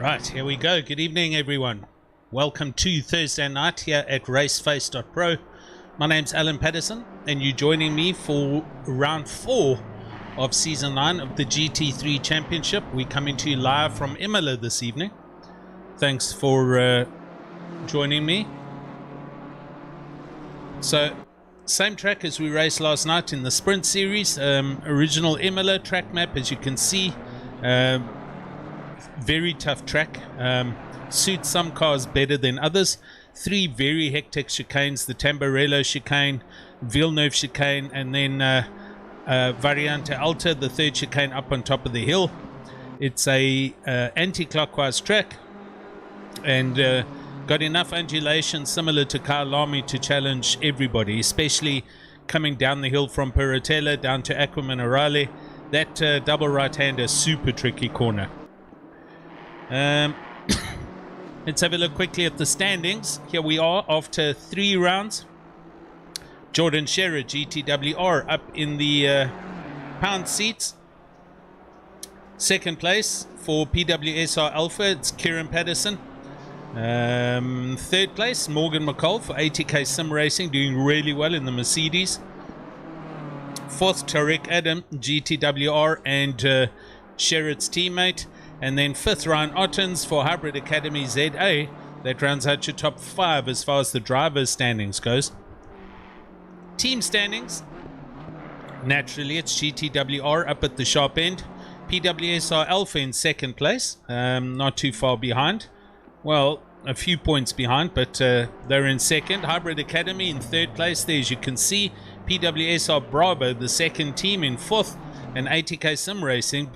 Right, here we go. Good evening, everyone. Welcome to Thursday night here at Raceface.Pro. My name's Kieran Patterson, and you're joining me for round 4 of Season 9 of the GT3 Championship. We're coming to you live from Imola this evening. Thanks for joining me. So, same track as we raced last night in the Sprint Series. Original Imola track map, as you can see. Very tough track. Suits some cars better than others. 3 very hectic chicanes: the Tamburello chicane, Villeneuve chicane, and then Variante Alta, the 3rd chicane up on top of the hill. It's a anti-clockwise track, and got enough undulation similar to Kyalami to challenge everybody, especially coming down the hill from Perotella down to Aquamanarale. That double right-hander, super tricky corner. Let's have a look quickly at the standings. Here we are after 3 rounds. Jordan Sherrod, GTWR, up in the pound seats. 2nd place for PWSR Alpha, it's Kieran Patterson. 3rd place, Morgan McCall for ATK Sim Racing, doing really well in the Mercedes. 4th, Tarek Adam, GTWR, and Sherrod's teammate. And then 5th, Ryan Ottens for Hybrid Academy ZA. That rounds out your top 5 as far as the drivers' standings goes. Team standings. Naturally, it's GTWR up at the sharp end. PWSR Alpha in 2nd place. Not too far behind. Well, a few points behind, but they're in 2nd. Hybrid Academy in 3rd place there, as you can see. PWSR Bravo, the 2nd team, in 4th. And ATK Sim Racing,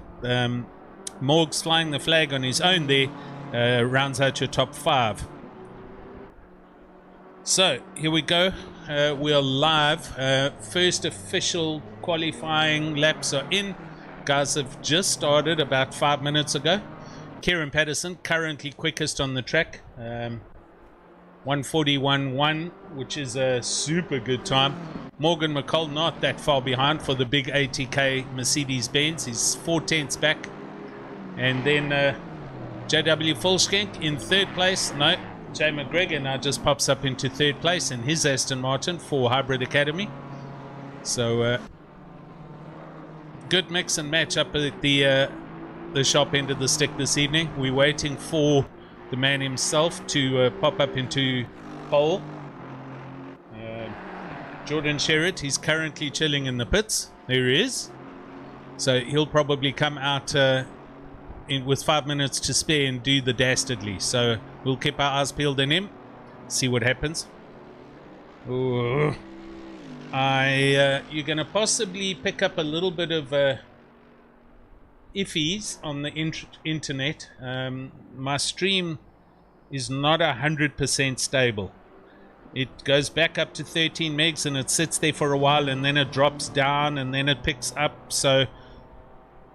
Morg's flying the flag on his own there, rounds out your top 5. So, here we go. We are live. First official qualifying laps are in. Guys have just started about 5 minutes ago. Kieran Patterson, currently quickest on the track. 1:41.1, which is a super good time. Morgan McCall not that far behind for the big ATK Mercedes-Benz. He's 4/10ths back. And then JW Fulschenk in 3rd place. No, Jay McGregor now just pops up into 3rd place in his Aston Martin for Hybrid Academy. So good mix and match up at the sharp end of the stick this evening. We're waiting for the man himself to pop up into pole. Jordan Sherrod, he's currently chilling in the pits. There he is. So he'll probably come out with 5 minutes to spare and do the dastardly. So we'll keep our eyes peeled on him, see what happens. Ooh. You're going to possibly pick up a little bit of iffies on the internet. My stream is not 100% stable. It goes back up to 13 megs and it sits there for a while, and then it drops down and then it picks up. So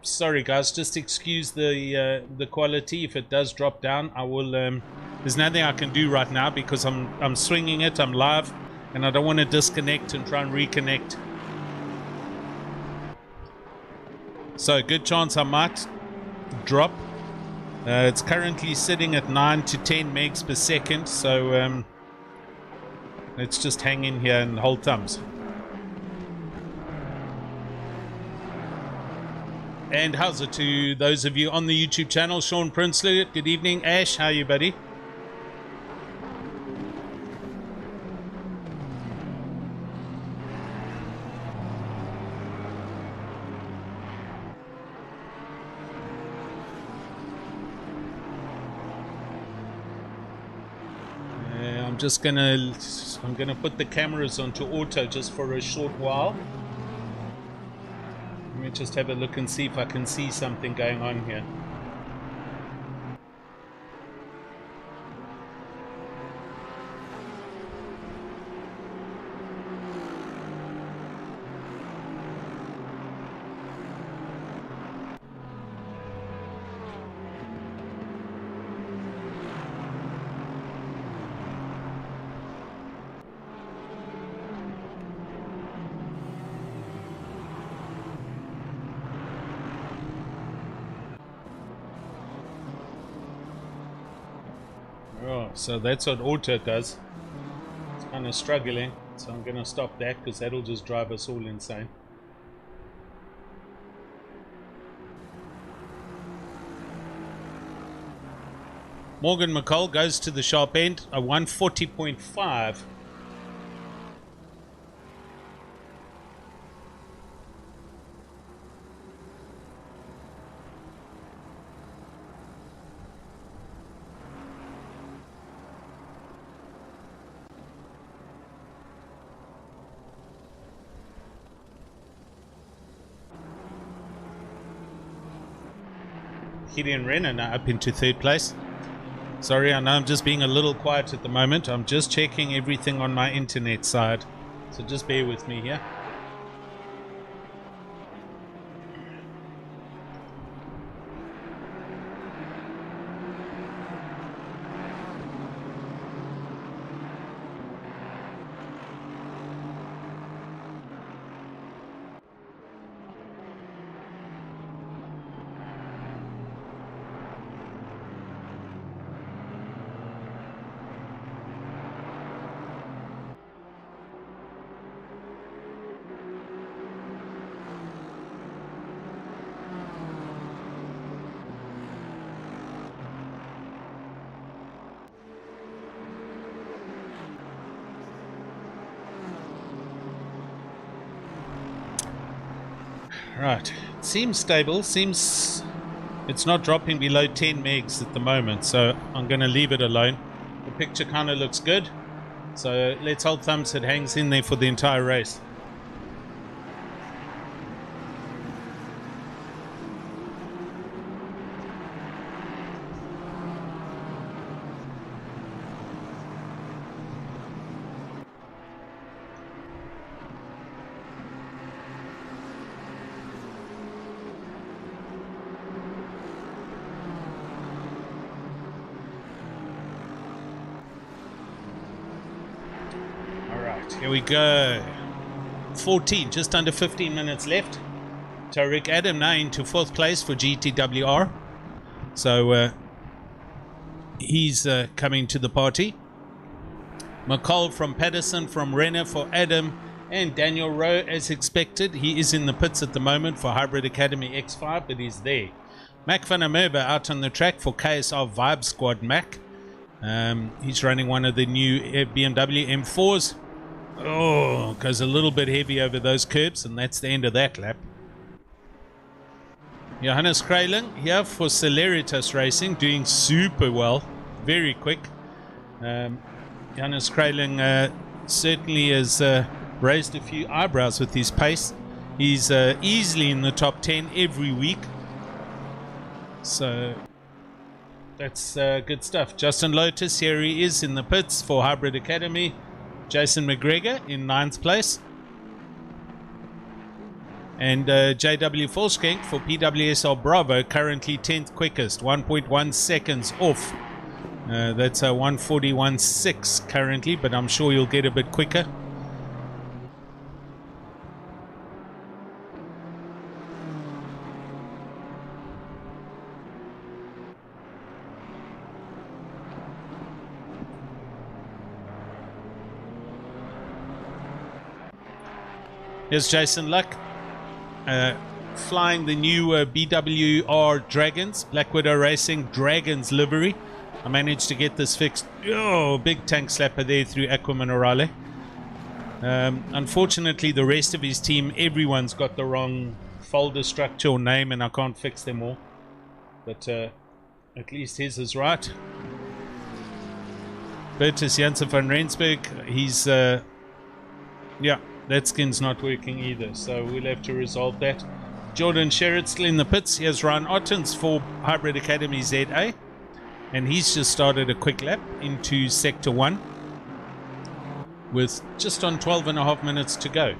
sorry guys, just excuse the quality if it does drop down. I will there's nothing I can do right now because I'm swinging it, I'm live, and I don't want to disconnect and try and reconnect. So good chance I might drop. It's currently sitting at 9 to 10 megs per second, so let's just hang in here and hold thumbs. And how's it to those of you on the YouTube channel? Sean Princely, good evening. Ash, how are you, buddy? I'm gonna put the cameras onto auto just for a short while. Let me just have a look and see if I can see something going on here. Oh, so that's what auto does. It's kind of struggling, so I'm going to stop that because that'll just drive us all insane. Morgan McCall goes to the sharp end, a 140.5. Kieran Renner now up into third place. Sorry, I know I'm just being a little quiet at the moment. I'm just checking everything on my internet side. So just bear with me here. Right, seems stable, seems it's not dropping below 10 megs at the moment, so I'm going to leave it alone. The picture kind of looks good, so let's hold thumbs it hangs in there for the entire race. Here we go. 14, just under 15 minutes left. Tariq Adam now into 4th place for GTWR. So he's coming to the party. McCall from Patterson, from Renner for Adam, and Daniel Rowe as expected. He is in the pits at the moment for Hybrid Academy X5, but he's there. Mac van der Merwe out on the track for KSR Vibe Squad Mac. He's running one of the new BMW M4s. Oh, goes a little bit heavy over those curbs, and that's the end of that lap. Johannes Kreyling here for Celeritas Racing, doing super well, very quick. Johannes Kreyling certainly has raised a few eyebrows with his pace. He's easily in the top 10 every week, so that's good stuff. Justin Lotus, here he is in the pits for Hybrid Academy. Jason McGregor in 9th place. And JW Volskenk for PWSR Bravo, currently 10th quickest, 1.1 seconds off. That's a 141.6 currently, but I'm sure you'll get a bit quicker. Here's Jason Luck flying the new BWR Dragons, Black Widow Racing Dragons livery. I managed to get this fixed. Oh, big tank slapper there through Aquaman Orale. Unfortunately, the rest of his team, everyone's got the wrong folder structure or name, and I can't fix them all. But at least his is right. Bertus Janssen van Rensburg, he's... yeah. That skin's not working either, so we'll have to resolve that. Jordan Sherritt still in the pits. Here's Ryan Ottens for Hybrid Academy ZA. And he's just started a quick lap into Sector 1 with just on 12.5 minutes to go.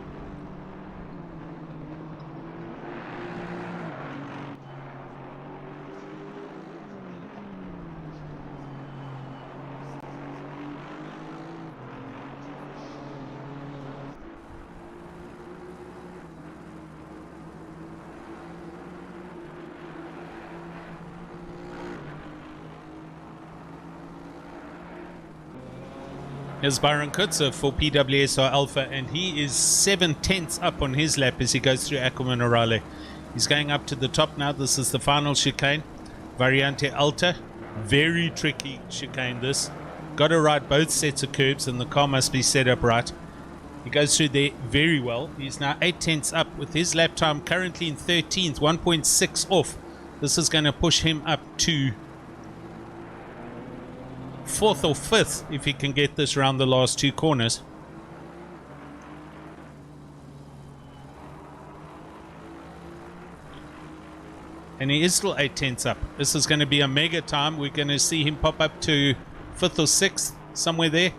Here's Byron Kutzer for PWSR Alpha, and he is 7/10 up on his lap as he goes through Aquamanarale. He's going up to the top now. This is the final chicane, Variante Alta. Very tricky chicane this. Got to ride both sets of curbs, and the car must be set up right. He goes through there very well. He's now 8/10 up with his lap time currently in 13th, 1.6 off. This is going to push him up to 4th or 5th if he can get this around the last two corners. And he is still 8/10 up. This is going to be a mega time. We're going to see him pop up to 5th or 6th, somewhere there.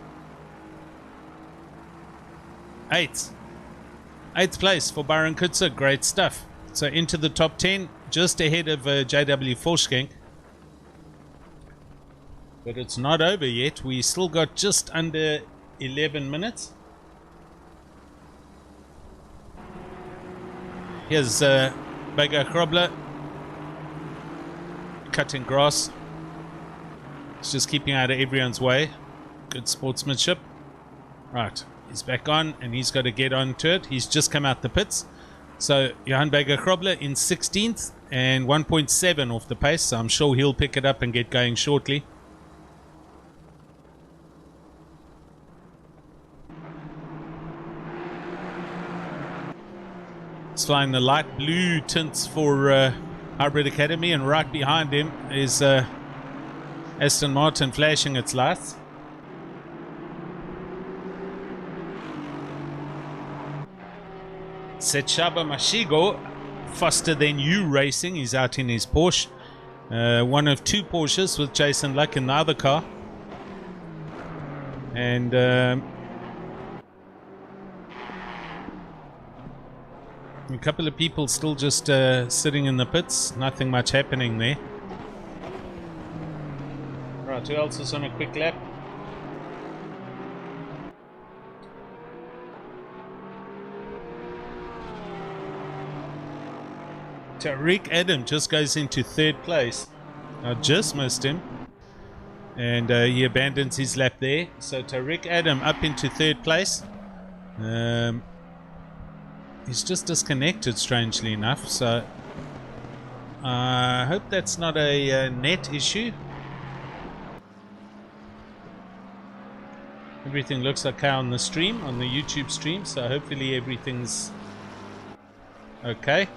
8th place for Byron Kutzer. Great stuff. So into the top 10, just ahead of JW Forschenk. But it's not over yet. We still got just under 11 minutes. Here's Bega Krobler cutting grass. He's just keeping out of everyone's way. Good sportsmanship. Right, he's back on and he's got to get onto it. He's just come out the pits. So Johan Bega Krobler in 16th and 1.7 off the pace. So I'm sure he'll pick it up and get going shortly. He's flying the light blue tints for Hybrid Academy, and right behind him is Aston Martin flashing its lights. Setshaba Mashigo, faster than you racing. He's out in his Porsche. One of two Porsches with Jason Luck in the other car. And a couple of people still just sitting in the pits. Nothing much happening there. Right, who else is on a quick lap? Tariq Adam just goes into 3rd place. I just missed him. And he abandons his lap there. So Tariq Adam up into 3rd place. He's just disconnected, strangely enough. So I hope that's not a net issue. Everything looks okay on the stream, on the YouTube stream. So hopefully everything's okay.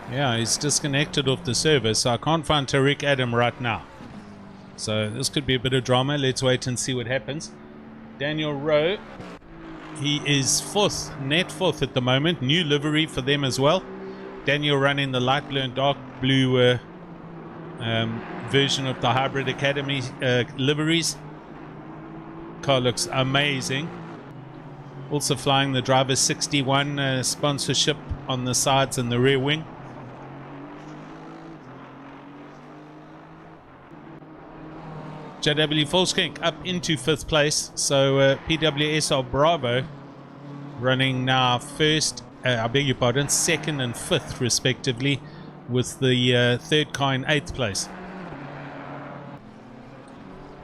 Yeah, he's disconnected off the server, so I can't find Tariq Adam right now. So this could be a bit of drama. Let's wait and see what happens. Daniel Rowe, he is 4th, net 4th at the moment. New livery for them as well. Daniel running the light blue and dark blue version of the Hybrid Academy liveries. Car looks amazing. Also flying the Driver 61 sponsorship on the sides and the rear wing. JW Volkskenk up into 5th place. So PWSR Bravo running now 1st, I beg your pardon, 2nd and 5th respectively, with the 3rd car in 8th place.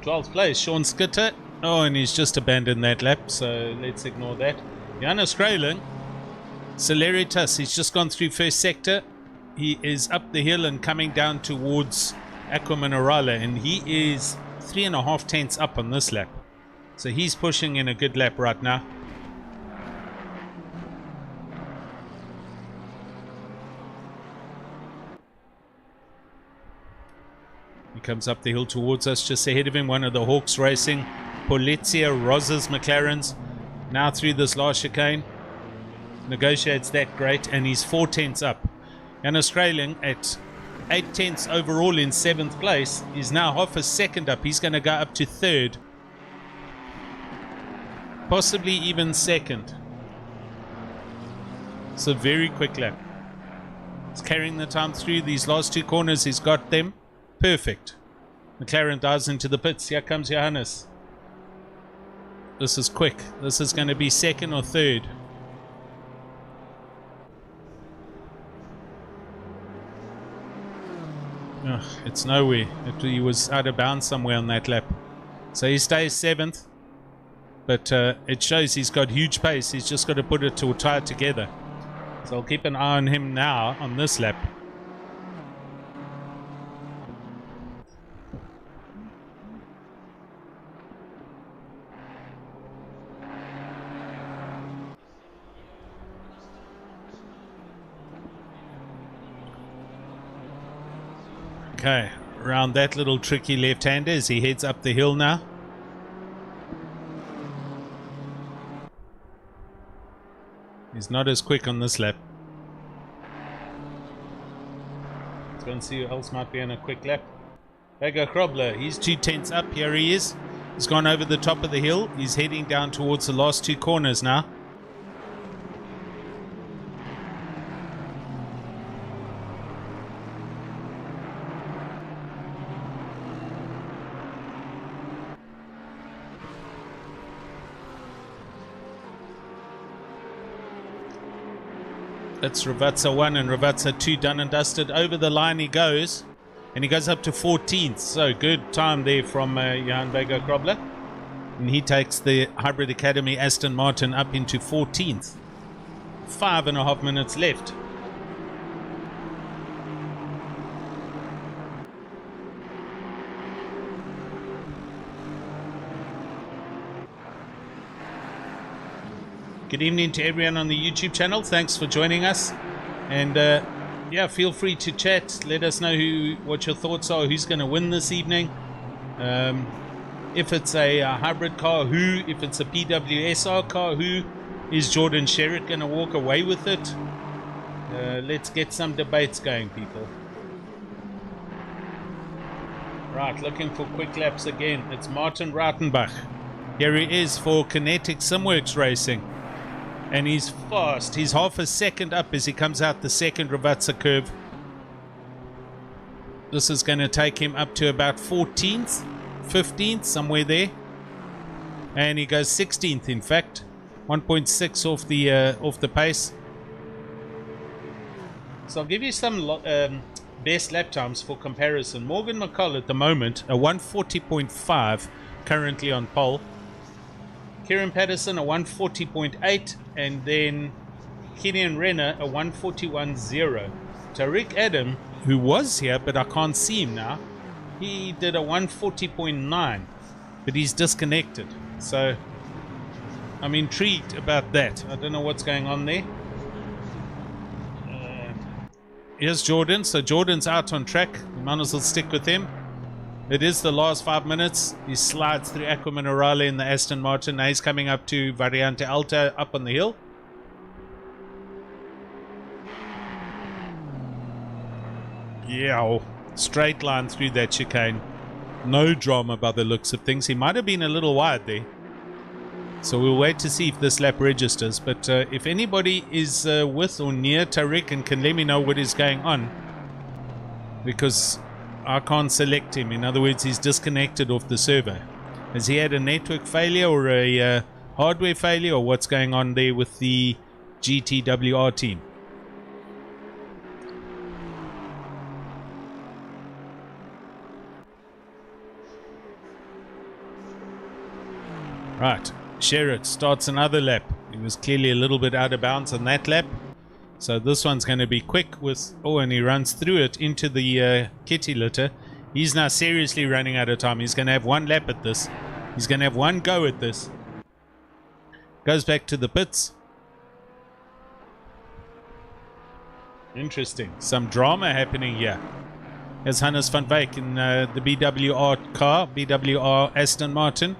12th place, Sean Skitter. Oh, and he's just abandoned that lap, so let's ignore that. Janus Grayling, Celeritas, he's just gone through 1st sector. He is up the hill and coming down towards Aquamanarale, and he is 3.5 tenths up on this lap. So he's pushing in a good lap right now. He comes up the hill towards us. Just ahead of him, one of the Hawks racing, Polizia Rosas McLarens, now through this last chicane. Negotiates that great, and he's 4 tenths up. Janus Grayling at 8 tenths overall in 7th place. He's now half a second up. He's going to go up to 3rd, possibly even 2nd. It's a very quick lap. He's carrying the time through these last 2 corners. He's got them perfect. McLaren dives into the pits. Here comes Johannes. This is quick. This is going to be 2nd or 3rd. Ugh, it's nowhere. He was out of bounds somewhere on that lap. So he stays 7th. But it shows he's got huge pace. He's just got to put it to tie it together. So I'll keep an eye on him now on this lap. Okay, around that little tricky left-hander as he heads up the hill now. He's not as quick on this lap. Let's go and see who else might be on a quick lap. Beggar Krobler, he's 2/10 up. Here he is. He's gone over the top of the hill. He's heading down towards the last 2 corners now. That's Ravazza 1 and Ravazza 2 done and dusted. Over the line he goes. And he goes up to 14th. So good time there from Johan Beggar Krobler. And he takes the Hybrid Academy Aston Martin up into 14th. 5.5 minutes left. Good evening to everyone on the YouTube channel. Thanks for joining us. And yeah, feel free to chat. Let us know what your thoughts are. Who's going to win this evening? If it's a hybrid car, who? If it's a PWSR car, who? Is Jordan Sherritt going to walk away with it? Let's get some debates going, people. Right, looking for quick laps again. It's Martin Rothenbach. Here he is for Kinetic Simworks Racing. And he's fast. He's half a second up as he comes out the second Ravazza curve. This is going to take him up to about 14th, 15th, somewhere there. And he goes 16th, in fact. 1.6 off the pace. So I'll give you some best lap times for comparison. Morgan McCall at the moment, a 140.5, currently on pole. Kieran Patterson, a 140.8, and then Keenan Renner, a 141.0. Tariq Adam, who was here, but I can't see him now, he did a 140.9, but he's disconnected. So I'm intrigued about that. I don't know what's going on there. Here's Jordan. So Jordan's out on track. We might as well stick with him. It is the last 5 minutes. He slides through Aqua Minerale in the Aston Martin. Now he's coming up to Variante Alta up on the hill. Yeah, straight line through that chicane. No drama by the looks of things. He might have been a little wide there. So we'll wait to see if this lap registers. But if anybody is with or near Tariq and can let me know what is going on. Because I can't select him. In other words, he's disconnected off the server. Has he had a network failure or a hardware failure, or what's going on there with the GTWR team? Right, Sherritt starts another lap. He was clearly a little bit out of bounds on that lap. So this one's going to be quick with... Oh, and he runs through it into the kitty litter. He's now seriously running out of time. He's going to have one lap at this. He's going to have one go at this. Goes back to the pits. Interesting. Some drama happening here. There's Hannes van Wyk in the BWR car. BWR Aston Martin.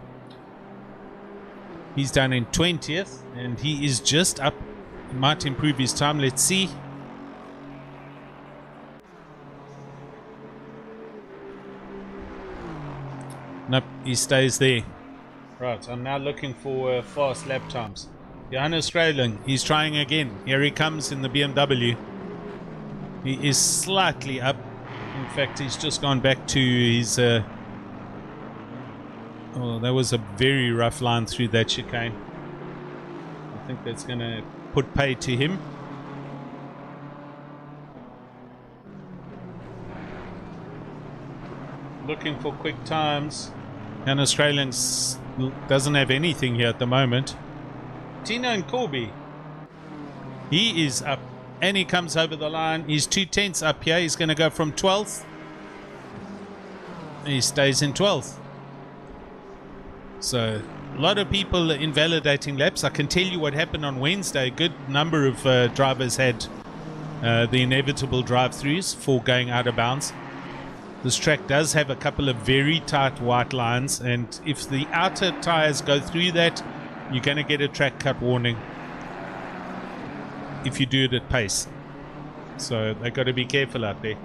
He's down in 20th. And he is just up. Might improve his time. Let's see. Nope, he stays there. Right, I'm now looking for fast lap times. Johannes Strailing, he's trying again. Here he comes in the BMW. He is slightly up. In fact, he's just gone back to his... oh, that was a very rough line through that chicane. I think that's going to put pay to him. looking for quick times. And Australians doesn't have anything here at the moment. Tino and Corby. He is up and he comes over the line. He's 2/10 up here. He's going to go from 12th. He stays in 12th. So a lot of people invalidating laps. I can tell you what happened on Wednesday. A good number of drivers had the inevitable drive-throughs for going out of bounds. This track does have a couple of very tight white lines, and if the outer tires go through that, you're going to get a track cut warning if you do it at pace. So they've got to be careful out there.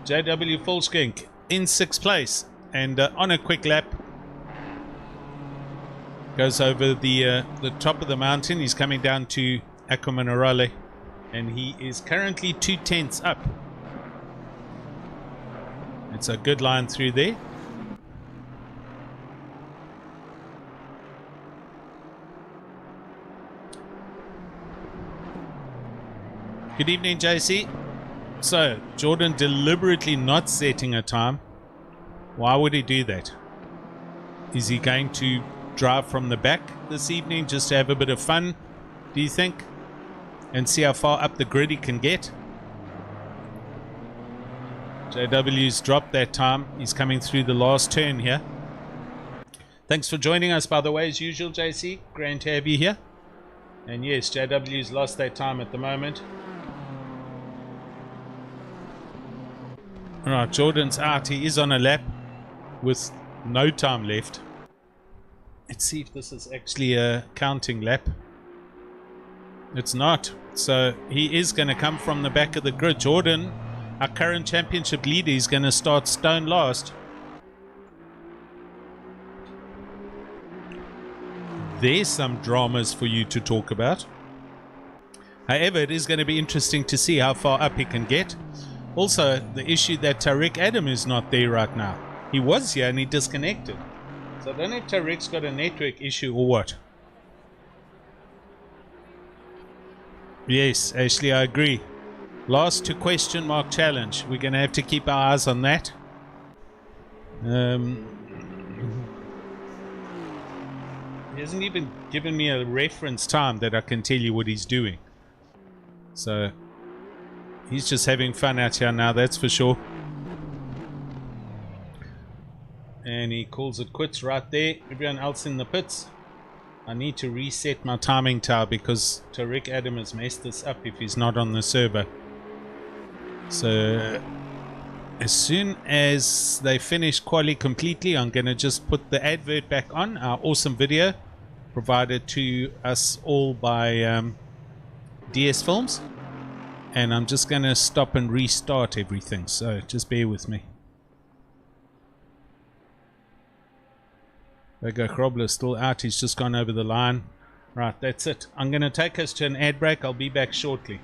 JW Fullskink in 6th place, and on a quick lap goes over the top of the mountain. He's coming down to Aquamanarale, and he is currently 2/10 up. It's a good line through there. Good evening, JC. So, Jordan deliberately not setting a time. Why would he do that? Is he going to drive from the back this evening just to have a bit of fun, do you think? And see how far up the grid he can get? JW's dropped that time. He's coming through the last turn here. Thanks for joining us, by the way, as usual, JC. Great to have you here. And yes, JW's lost that time at the moment. Alright, Jordan's out. He is on a lap with no time left. Let's see if this is actually a counting lap. It's not. So he is going to come from the back of the grid. Jordan, our current championship leader, is going to start stone last. There's some dramas for you to talk about. However, it is going to be interesting to see how far up he can get. Also, the issue that Tariq Adam is not there right now. He was here and he disconnected. So I don't know if Tariq's got a network issue or what. Yes, Ashley, I agree. Last to question mark challenge. We're going to have to keep our eyes on that. He hasn't even given me a reference time that I can tell you what he's doing. So he's just having fun out here now, that's for sure. And he calls it quits right there. Everyone else in the pits. I need to reset my timing tower because Tariq Adam has messed this up if he's not on the server. So as soon as they finish quali completely, I'm going to just put the advert back on. Our awesome video provided to us all by DS Films. And I'm just going to stop and restart everything. So just bear with me. Vega Krobler still out. He's just gone over the line. Right, that's it. I'm going to take us to an ad break. I'll be back shortly.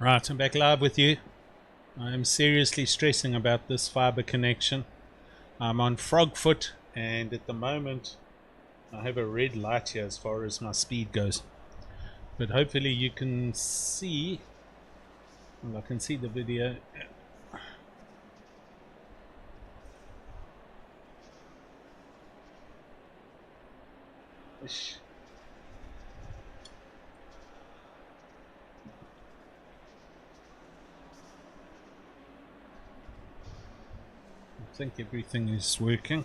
Right, I'm back live with you. I am seriously stressing about this fiber connection. I'm on Frogfoot, and at the moment I have a red light here as far as my speed goes. But hopefully you can see, well, I can see the video. Ish. I think everything is working.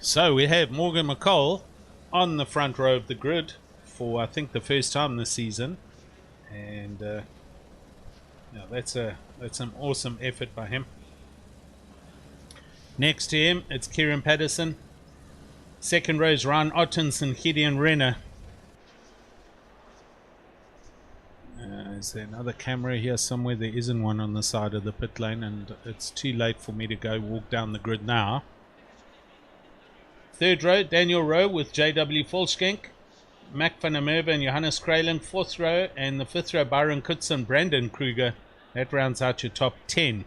So we have Morgan McCall on the front row of the grid for, I think, the first time this season, and yeah, that's an awesome effort by him. Next to him, it's Kieran Patterson. Second row is Ryan Ottens and Gideon Renner. Is there another camera here somewhere? There isn't one on the side of the pit lane, and it's too late for me to go walk down the grid now. Third row, Daniel Rowe with JW Volskenk, Mac van der Merwe and Johannes Kralen. Fourth row, and the fifth row, Byron Kutz and Brandon Kruger. That rounds out your top 10.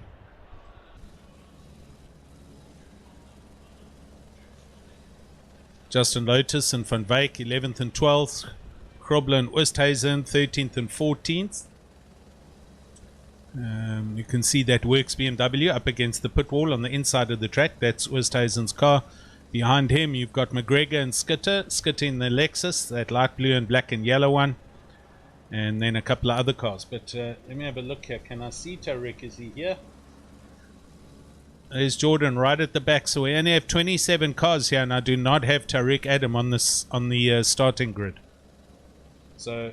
Justin Lotus and Van Wyk 11th and 12th. Krobler and Oosthuizen 13th and 14th. You can see that Works BMW up against the pit wall on the inside of the track. That's Oosthuizen's car. Behind him you've got McGregor and Skitter. Skitter in the Lexus, that light blue and black and yellow one. And then a couple of other cars. But let me have a look here. Can I see Tariq? Is he here? There's Jordan right at the back. So we only have 27 cars here, and I do not have Tariq Adam on the starting grid. So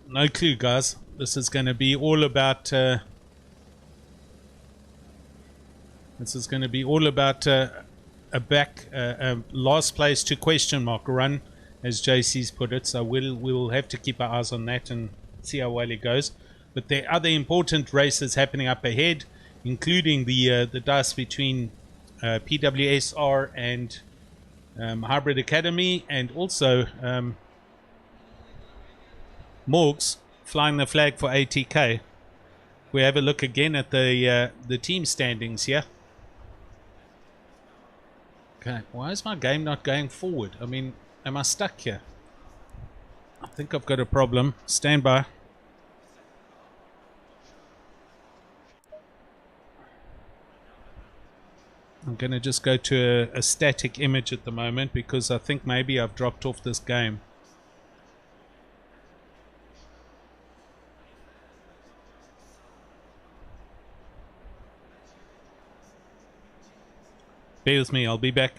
no clue, guys. This is going to be all about a last place to question mark run, as JC's put it. So we will have to keep our eyes on that and see how well it goes. But there are other important races happening up ahead, including the dice between PWSR and Hybrid Academy, and also Morgs flying the flag for ATK. We have a look again at the team standings here. Okay, why is my game not going forward? I mean, am I stuck here? I think I've got a problem. Stand by. I'm going to just go to a static image at the moment because I think maybe I've dropped off this game. Bear with me, I'll be back.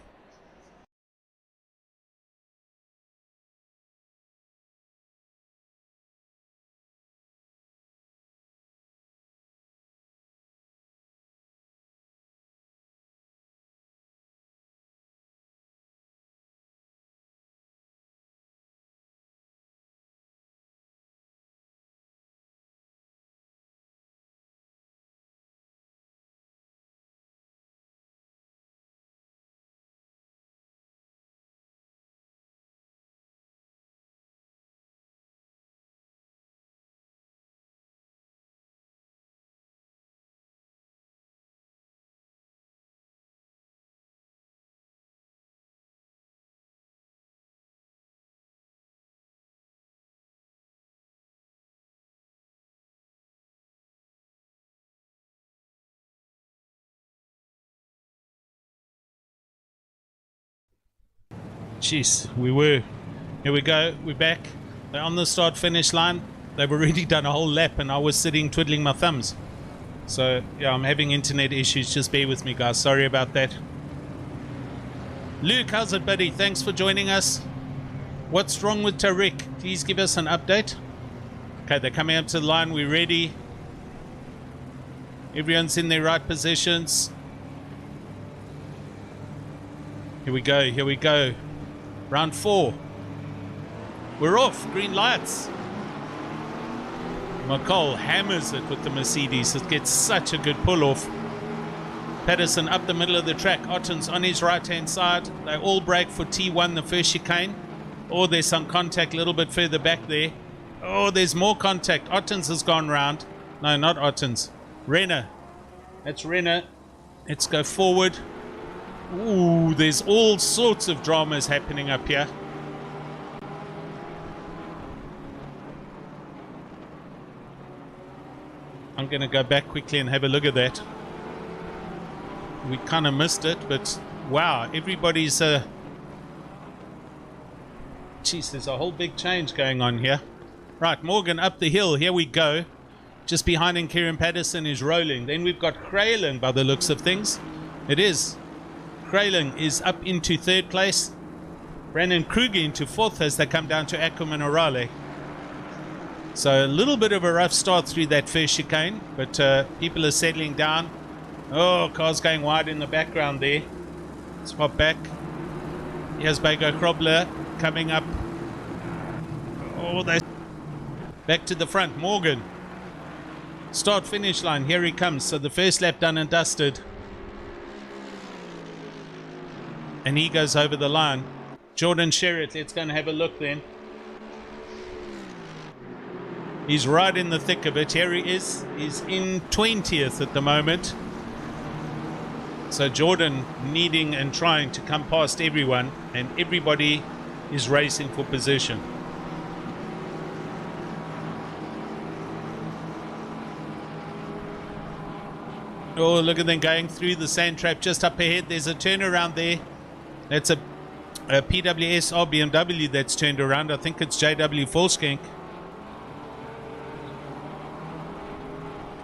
Jeez, here we go, we're back. They're on the start finish line. They've already done a whole lap and I was sitting twiddling my thumbs. So yeah, I'm having internet issues, just bear with me, guys, sorry about that. Luke, how's it, buddy? Thanks for joining us. What's wrong with Tariq? Please give us an update. Okay, they're coming up to the line, we're ready. Everyone's in their right positions. Here we go, here we go. Round 4. We're off. Green lights. McCall hammers it with the Mercedes. It gets such a good pull-off. Patterson up the middle of the track. Otten's on his right-hand side. They all break for T1, the first chicane. Oh, there's some contact a little bit further back there. Oh, there's more contact. Otten's has gone round. No, not Otten's. Renner. That's Renner. Let's go forward. Ooh, there's all sorts of dramas happening up here. I'm going to go back quickly and have a look at that. We kind of missed it, but wow, everybody's... Jeez, there's a whole big change going on here. Right, Morgan up the hill. Here we go. Just behind him, Kieran Patterson is rolling. Then we've got Krayling by the looks of things. It is. Krayling is up into third place. Brandon Kruger into fourth as they come down to Ackerman Orale. So a little bit of a rough start through that first chicane, but people are settling down. Oh, cars going wide in the background there. Let's pop back. Here's Bago Krobler coming up. Oh, they back to the front. Morgan. Start finish line. Here he comes. So the first lap done and dusted. And he goes over the line. Jordan Sherritt, let's go and have a look then. He's right in the thick of it. Here he is. He's in 20th at the moment. So Jordan needing and trying to come past everyone, and everybody is racing for position. Oh, look at them going through the sand trap just up ahead. There's a turnaround there. That's a PWS or BMW that's turned around. I think it's JW Volkskank.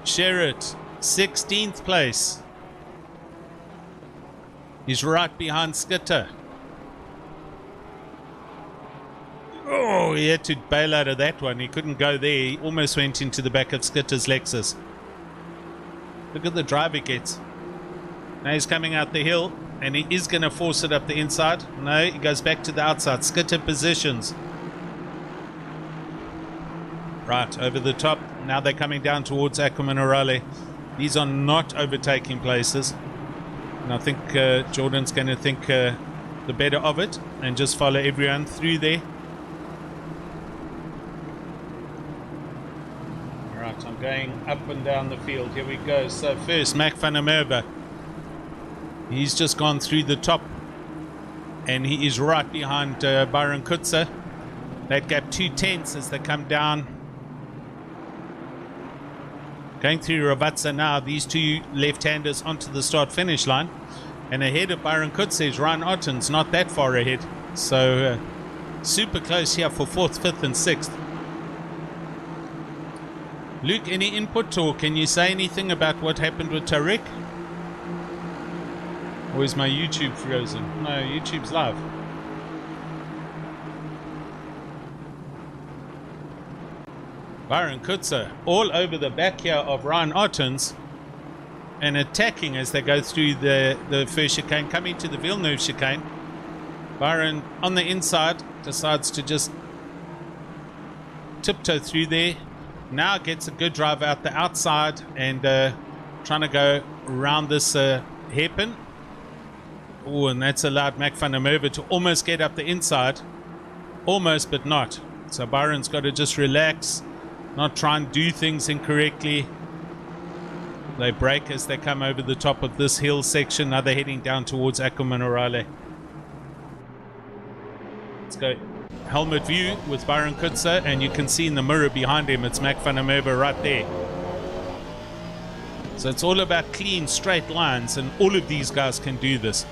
Sherritt, 16th place. He's right behind Skitter. Oh, he had to bail out of that one. He couldn't go there. He almost went into the back of Skitter's Lexus. Look at the drive he gets. Now he's coming out the hill, and he is going to force it up the inside. No, he goes back to the outside. Skitter positions. Right, over the top. Now they're coming down towards Ackerman Orale. These are not overtaking places. And I think Jordan's going to think the better of it and just follow everyone through there. Alright, I'm going up and down the field. Here we go. So first, Mac van der Merwe. He's just gone through the top. And he is right behind Byron Kutzer. That gap 2/10 as they come down. Going through Ravazza now, these two left-handers onto the start-finish line. And ahead of Byron Kutzer is Ryan Otten's, not that far ahead. So super close here for 4th, 5th and 6th. Luke, any input, or can you say anything about what happened with Tariq? Or is my YouTube frozen? No, YouTube's live. Byron Kutzer all over the back here of Ryan Otten's and attacking as they go through the first chicane, coming to the Villeneuve chicane. Byron on the inside decides to just tiptoe through there. Now gets a good drive out the outside and trying to go around this hairpin. Oh, and that's allowed Mac van der Merwe to almost get up the inside. Almost, but not. So Byron's got to just relax. Not try and do things incorrectly. They brake as they come over the top of this hill section. Now they're heading down towards Ackerman Orale. Let's go helmet view with Byron Kutzer, and you can see in the mirror behind him it's Mac van der Merwe right there. So it's all about clean, straight lines, and all of these guys can do this.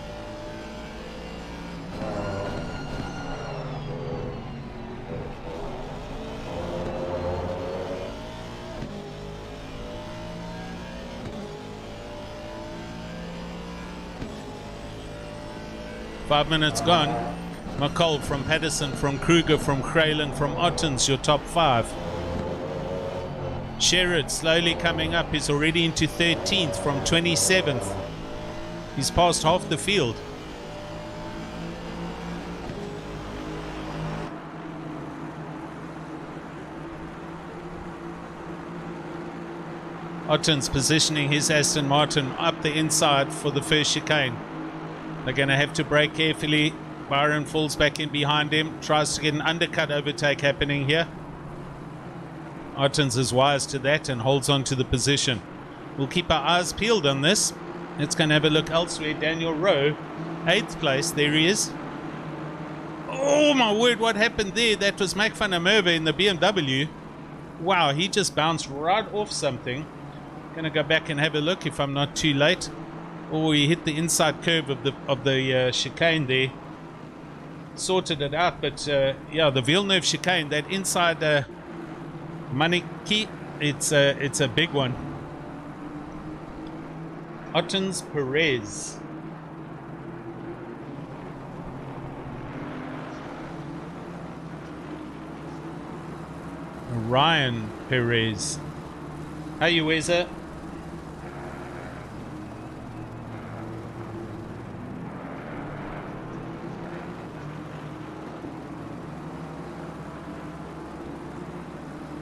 Five minutes gone. McCall from Patterson, from Kruger, from Krayling, from Otten's, your top 5. Sherritt slowly coming up. He's already into 13th from 27th. He's passed half the field. Otten's positioning his Aston Martin up the inside for the first chicane. They're going to have to brake carefully. Byron falls back in behind him, tries to get an undercut overtake happening here. Otten's is wise to that and holds on to the position. We'll keep our eyes peeled on this. Let's go and have a look elsewhere. Daniel Rowe, 8th place. There he is. Oh my word, what happened there? That was Mac van der Merwe in the BMW. Wow, he just bounced right off something. Gonna go back and have a look if I'm not too late. Oh, he hit the inside curve of the chicane there. Sorted it out, but yeah, the Villeneuve chicane, that inside Maniki, it's a big one. Ottens Perez. Ryan Perez. How you, Weza?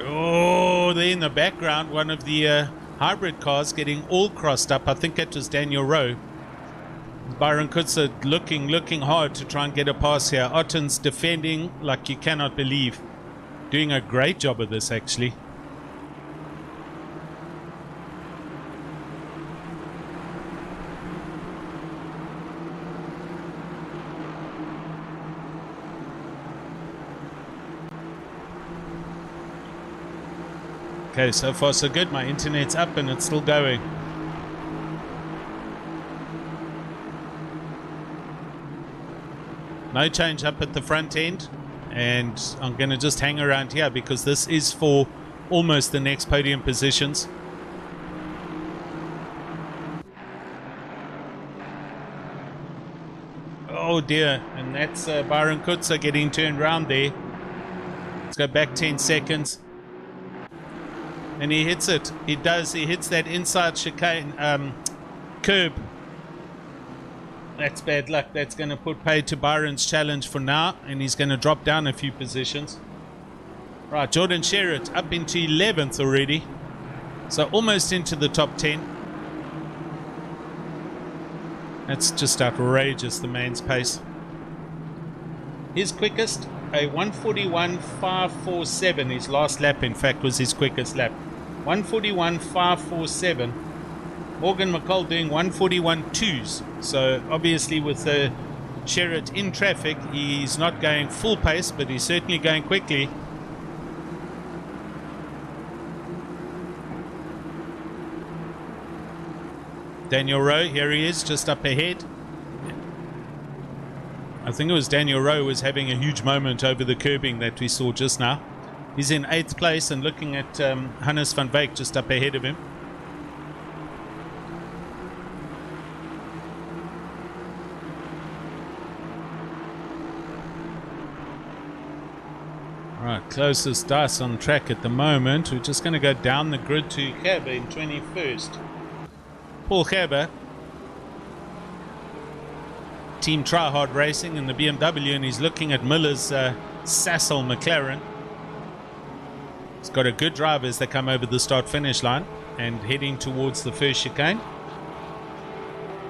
Oh, there in the background, one of the hybrid cars getting all crossed up. I think that was Daniel Rowe. Byron Kutzer looking hard to try and get a pass here. Otten's defending like you cannot believe. Doing a great job of this, actually. Okay, so far so good. My internet's up and it's still going. No change up at the front end. And I'm going to just hang around here because this is for almost the next podium positions. Oh dear, and that's Byron Kutzer getting turned around there. Let's go back 10 seconds. And he hits it. He does. He hits that inside chicane curb. That's bad luck. That's going to put paid to Byron's challenge for now. And he's going to drop down a few positions. Right, Jordan Sherritt up into 11th already. So almost into the top 10. That's just outrageous, the man's pace. His quickest, a 141.547. His last lap, in fact, was his quickest lap. 141.547. Morgan McCall doing 141.2s. So obviously with Sherritt in traffic, he's not going full pace, but he's certainly going quickly. Daniel Rowe, here he is, just up ahead. I think it was Daniel Rowe was having a huge moment over the curbing that we saw just now. He's in 8th place and looking at Hannes van Wyk just up ahead of him. Right, closest dice on track at the moment. We're just going to go down the grid to Gerber in 21st. Paul Gerber, Team Tryhard Racing in the BMW, and he's looking at Miller's Sassel McLaren. He's got a good drive as they come over the start-finish line and heading towards the first chicane.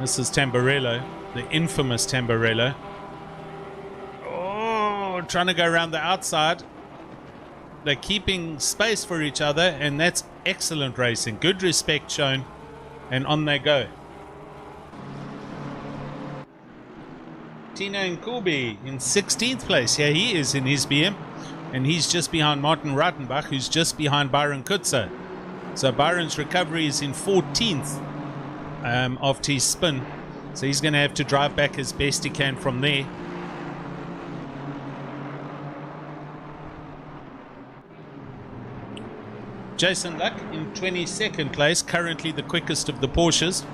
This is Tamburello, the infamous Tamburello. Oh, trying to go around the outside. They're keeping space for each other, and that's excellent racing. Good respect shown, and on they go. Tino Nkubi in 16th place. Here he is in his BM, and he's just behind Martin Rothenbach, who's just behind Byron Kutzer. So Byron's recovery is in 14th after his spin. So he's going to have to drive back as best he can from there. Jason Luck in 22nd place, currently the quickest of the Porsches.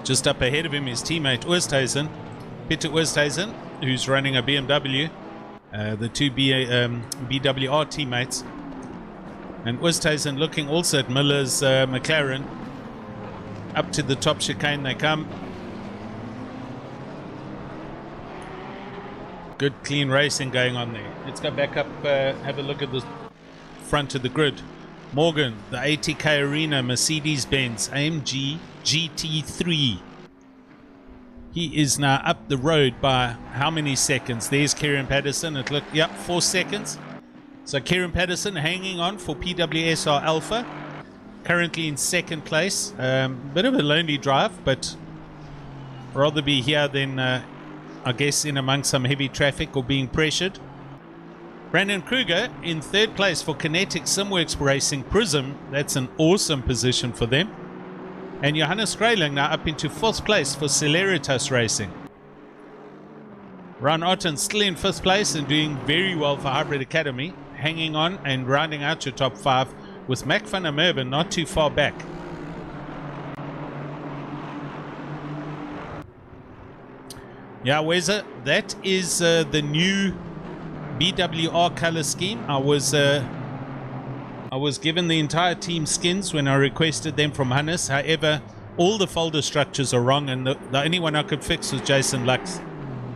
Just up ahead of him is teammate Oosthuizen, Peter Oosthuizen, who's running a BMW, the two BWR teammates. And Oosthuizen looking also at Miller's McLaren. Up to the top chicane they come. Good clean racing going on there. Let's go back up, have a look at the front of the grid. Morgan, the ATK Arena Mercedes-Benz AMG GT3. He is now up the road by how many seconds? There's Kieran Patterson. It looked, yep, 4 seconds. So Kieran Patterson hanging on for PWSR Alpha. Currently in second place. Bit of a lonely drive, but rather be here than, I guess, in amongst some heavy traffic or being pressured. Brandon Kruger in third place for Kinetic Simworks Racing Prism. That's an awesome position for them. And Johannes Grayling now up into fourth place for Celeritas Racing. Ron Otten still in fifth place and doing very well for Hybrid Academy. Hanging on and rounding out your top 5 with Mac van der Merwe not too far back. Yeah, Weza, that is the new BWR color scheme. I was given the entire team skins when I requested them from Hannes. However, all the folder structures are wrong, and the only one I could fix was Jason Lux.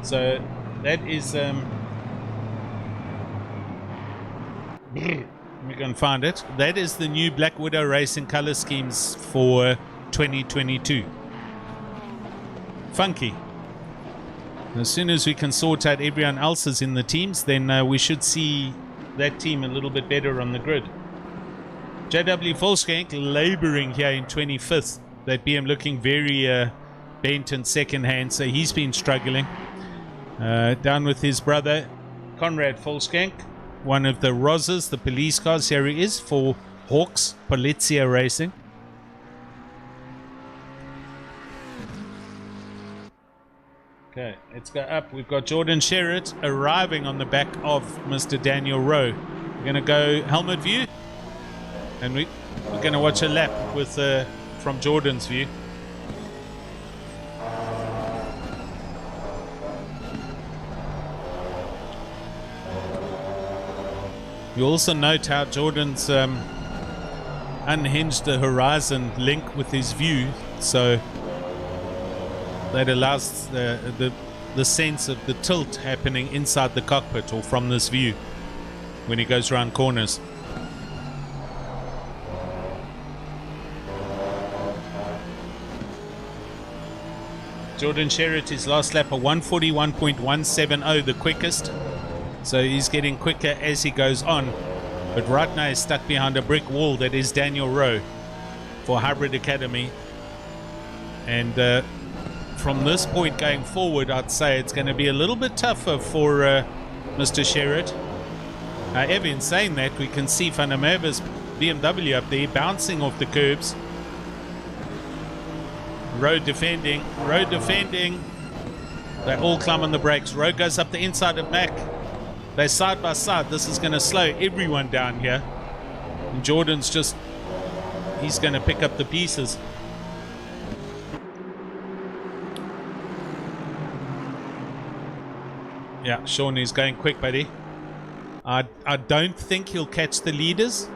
So that is we can find it. That is the new Black Widow Racing color schemes for 2022. Funky. As soon as we can sort out everyone else's in the teams, then we should see that team a little bit better on the grid. JW Volskank laboring here in 25th. That BM looking very bent and second hand, so he's been struggling. Down with his brother Conrad Volskank, one of the Roses, the police cars. Here he is for Hawks Polizia Racing. Okay, let's go up. We've got Jordan Sherritt arriving on the back of Mr. Daniel Rowe. We're going to go helmet view, and we're going to watch a lap with from Jordan's view. You also note how Jordan's unhinged the horizon link with his view, so that allows the sense of the tilt happening inside the cockpit or from this view when he goes around corners. Jordan Sherritt, his last lap, a 141.170, the quickest. So he's getting quicker as he goes on. But right now he's stuck behind a brick wall that is Daniel Rowe for Hybrid Academy. And from this point going forward, I'd say it's going to be a little bit tougher for Mr. Sherritt. However, in saying that, we can see Van der Merwe's BMW up there bouncing off the curbs. Rowe defending. They all climb on the brakes. Rowe goes up the inside of Mac. They're side by side. This is going to slow everyone down here. And Jordan's just, he's going to pick up the pieces. Yeah, Sean is going quick, buddy. I don't think he'll catch the leaders.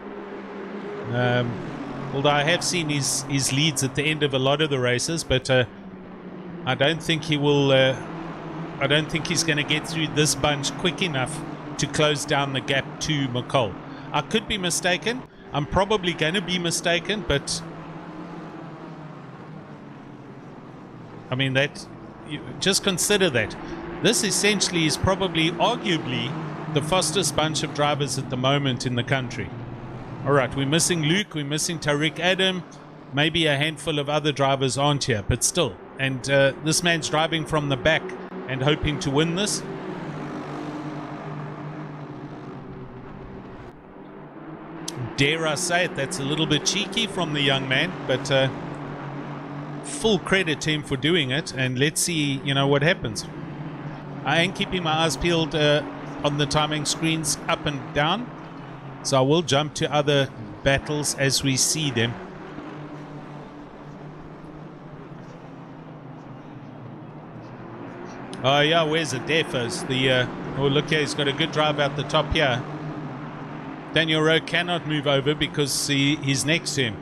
Although I have seen his leads at the end of a lot of the races, but I don't think he will. I don't think he's going to get through this bunch quick enough to close down the gap to McCall. I could be mistaken. I'm probably going to be mistaken, but I mean just consider that. This essentially is probably, arguably, the fastest bunch of drivers at the moment in the country. All right, we're missing Luke, we're missing Tariq Adam, maybe a handful of other drivers aren't here, but still. And this man's driving from the back and hoping to win this. Dare I say it, that's a little bit cheeky from the young man, but full credit to him for doing it, and let's see, what happens. I am keeping my eyes peeled on the timing screens up and down, so I will jump to other battles as we see them. Oh yeah, where's the Defos? Oh look here, he's got a good drive out the top here. Daniel Rowe cannot move over because he's next to him.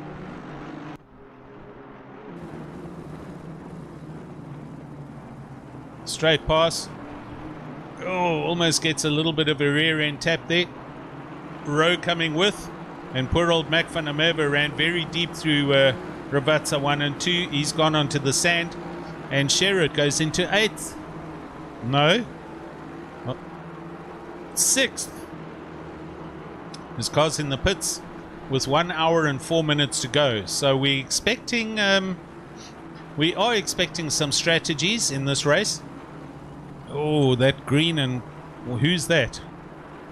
Straight pass. Oh, almost gets a little bit of a rear end tap there. Rowe coming with, and poor old Mac van der Merwe ran very deep through Ravatsa 1 and 2. He's gone onto the sand, and Sherrod goes into 8th. No. 6th. His car's in the pits with 1 hour and 4 minutes to go. So we are expecting some strategies in this race. Oh, that green, and who's that?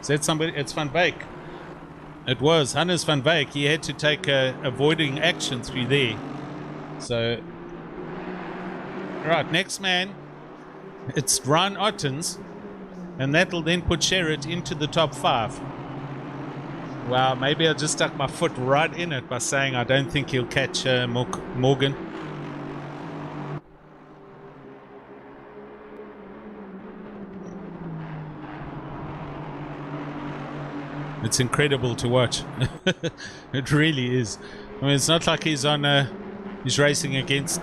Is that somebody? It's Van Wyk. It was Hannes Van Wyk. He had to take avoiding action through there. So, right, next man, it's Ryan Ottens, and that'll then put Sherrod into the top 5. Wow, maybe I just stuck my foot right in it by saying I don't think he'll catch Morgan. It's incredible to watch. It really is. I mean, it's not like he's racing against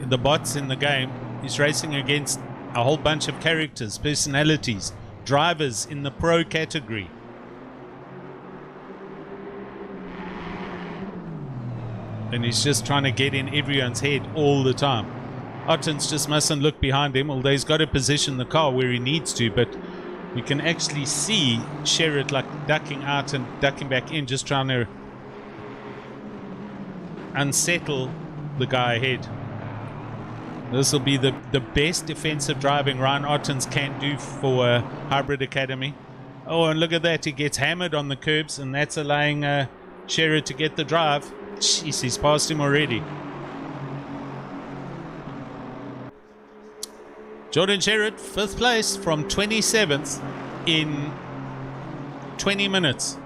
the bots in the game. He's racing against a whole bunch of characters, personalities, drivers in the pro category. And he's just trying to get in everyone's head all the time. Ottens just mustn't look behind him, although he's got to position the car where he needs to, but you can actually see Sherrod like ducking out and ducking back in, just trying to unsettle the guy ahead. This will be the best defensive driving Ryan Ottens can do for Hybrid Academy. Oh, and look at that. He gets hammered on the curbs, and that's allowing Sherrod to get the drive. Jeez, he's passed him already. Jordan Sherrod, 5th place from 27th in 20 minutes.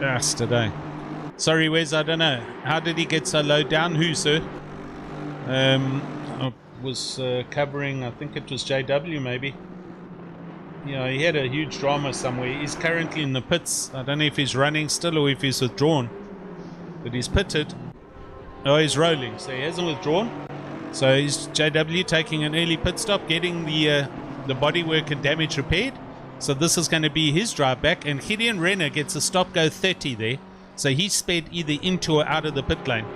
Yesterday. Sorry, Wes, I don't know. How did he get so low down? Who, sir? I was covering, I think it was JW maybe. Yeah, he had a huge drama somewhere. He's currently in the pits. I don't know if he's running still or if he's withdrawn. But he's pitted. Oh, he's rolling, so he hasn't withdrawn. So he's JW taking an early pit stop, getting the bodywork and damage repaired. So this is going to be his drive back, and Gideon Renner gets a stop go 30 there. So he's sped either into or out of the pit lane.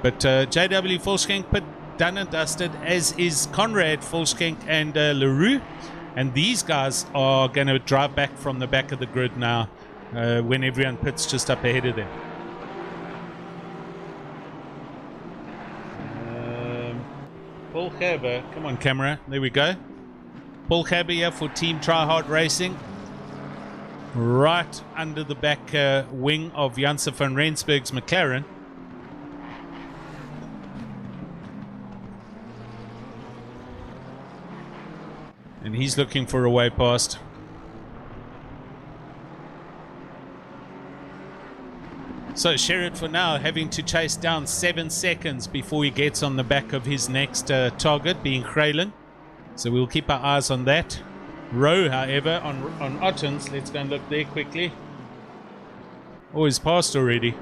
But JW Volkskank pit done and dusted, as is Conrad Volkskank and LaRue. And these guys are going to drive back from the back of the grid now when everyone pits just up ahead of them. Paul Gerber, come on camera, there we go. Paul Gerber here for Team Tryhard Racing. Right under the back wing of Janse van Rensburg's McLaren. And he's looking for a way past. So Sherrod for now having to chase down 7 seconds before he gets on the back of his next target, being Kralin. So we'll keep our eyes on that. Rowe, however, on Ottens, let's go and look there quickly. Oh, he's passed already.